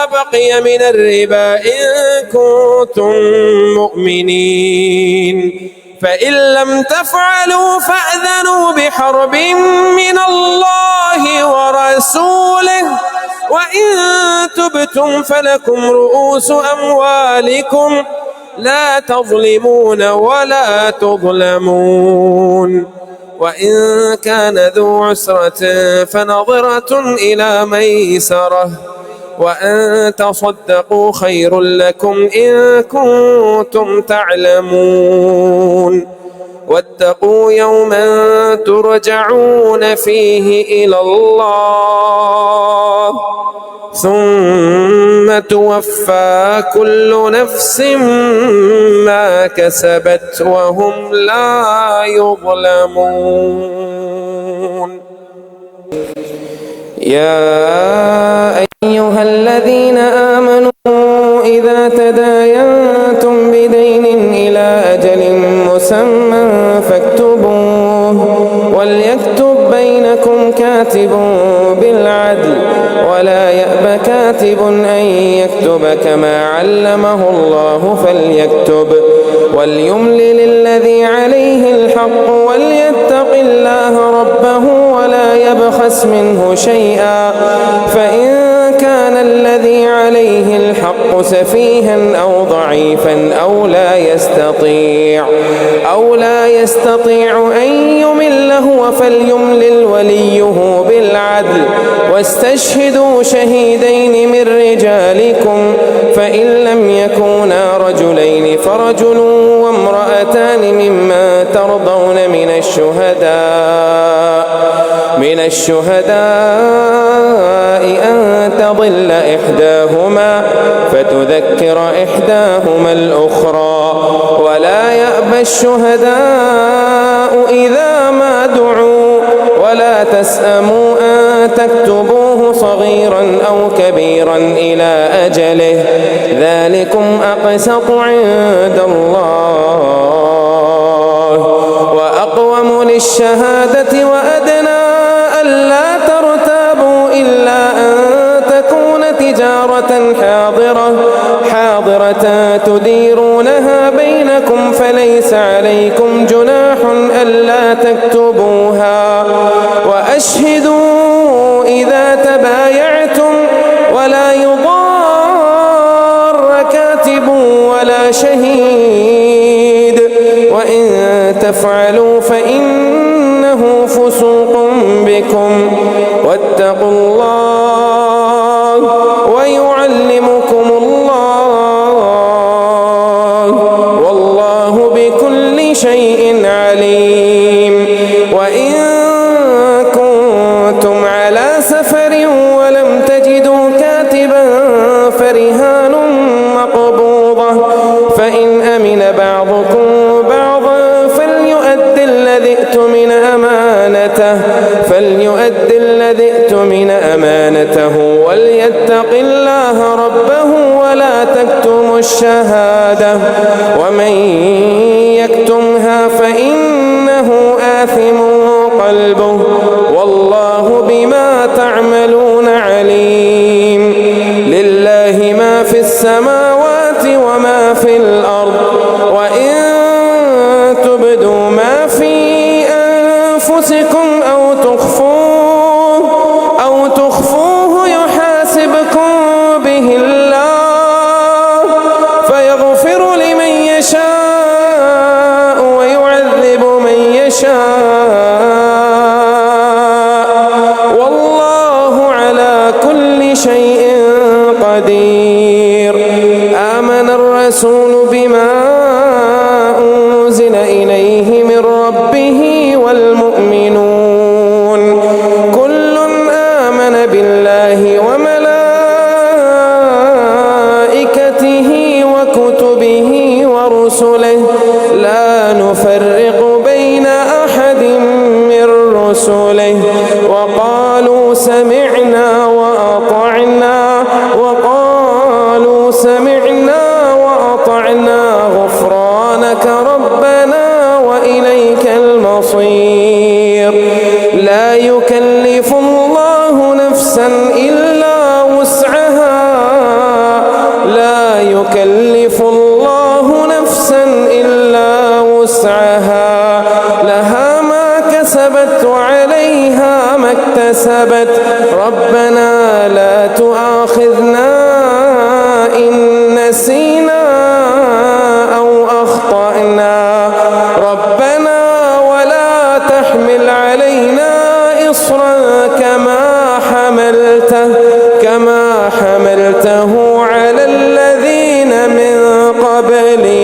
بقي من الربا إن كنتم مؤمنين، فإن لم تفعلوا فأذنوا بحرب من الله ورسوله، وإن تبتم فلكم رؤوس أموالكم لا تظلمون ولا تظلمون. وإن كان ذو عسرة فنظرة إلى ميسرة، وأن تصدقوا خير لكم إن كنتم تعلمون. واتقوا يوما ترجعون فيه إلى الله ثم توفى كل نفس ما كسبت وهم لا يظلمون. يا أيها الذين آمنوا إذا تداينتم بدين إلى أجل مسمى فاكتبوه، وليكتب بينكم كاتب بالعدل ولا يأب كاتب أن ليكتب كما علمه الله فليكتب وليملل الذي عليه الحق وليتق الله ربه ولا يبخس منه شيئا فإن كان الذي عليه الحق سفيها أو ضعيفا أو لا يستطيع أن يمل هو فليملل وليه بالعدل واستشهدوا شهيدين من رجالكم فإن لم يكونا رجلين فرجل وامرأتان ممن ترضون من الشهداء أن تضل إحداهما فتذكر إحداهما الأخرى ولا يأبى الشهداء إذا ما دعوا ولا تسأموا أن تكتبوه صغيرا أو كبيرا إلى أجله ذلكم أقسط عند الله وأقوم للشهادة وأدنى ألا ترتابوا إلا أن تكون تجارة حاضرة تديرونها بينكم فليس عليكم جناح ألا تكتبوها وأشهدوا إذا تبايعتم ولا يضار كاتب ولا شهيد وإن تفعلوا فإنه فسوق بكم واتقوا الله ويعلمكم الله والله بكل شيء عليم وإن كنتم على سفر ولم تجدوا كاتبا فرهان مقبوضة فإن أمن بعضكم بعضا فليؤد الذي ائتمن أمانته وليتق الله ربه ولا تكتموا الشهادة ومن يكتمها فإنه آثم قلبه والله بما تعملون عليم لله ما في السماوات وما في الأرض وإن تبدوا ما في أنفسكم أو تخفوه يحاسبكم به الله فيغفر لمن يشاء ويعذب من يشاء والله على كل شيء قدير آمن الرسول بما أنزل إليه من ربه والمؤمنون كل آمن بالله وملائكته وكتبه ورسله لا نفرق بين أحد من رسله وقالوا سمعنا وأطعنا غفرانك ربنا وإليك المصير لا يكلف الله نفسا إلا وسعها لها ما كسبت وعليها ما اكتسبت ربنا لا تؤاخذنا إن نسينا أو أخطأنا ربنا ولا تحمل علينا إصرا كما حملته على الذين من قبلنا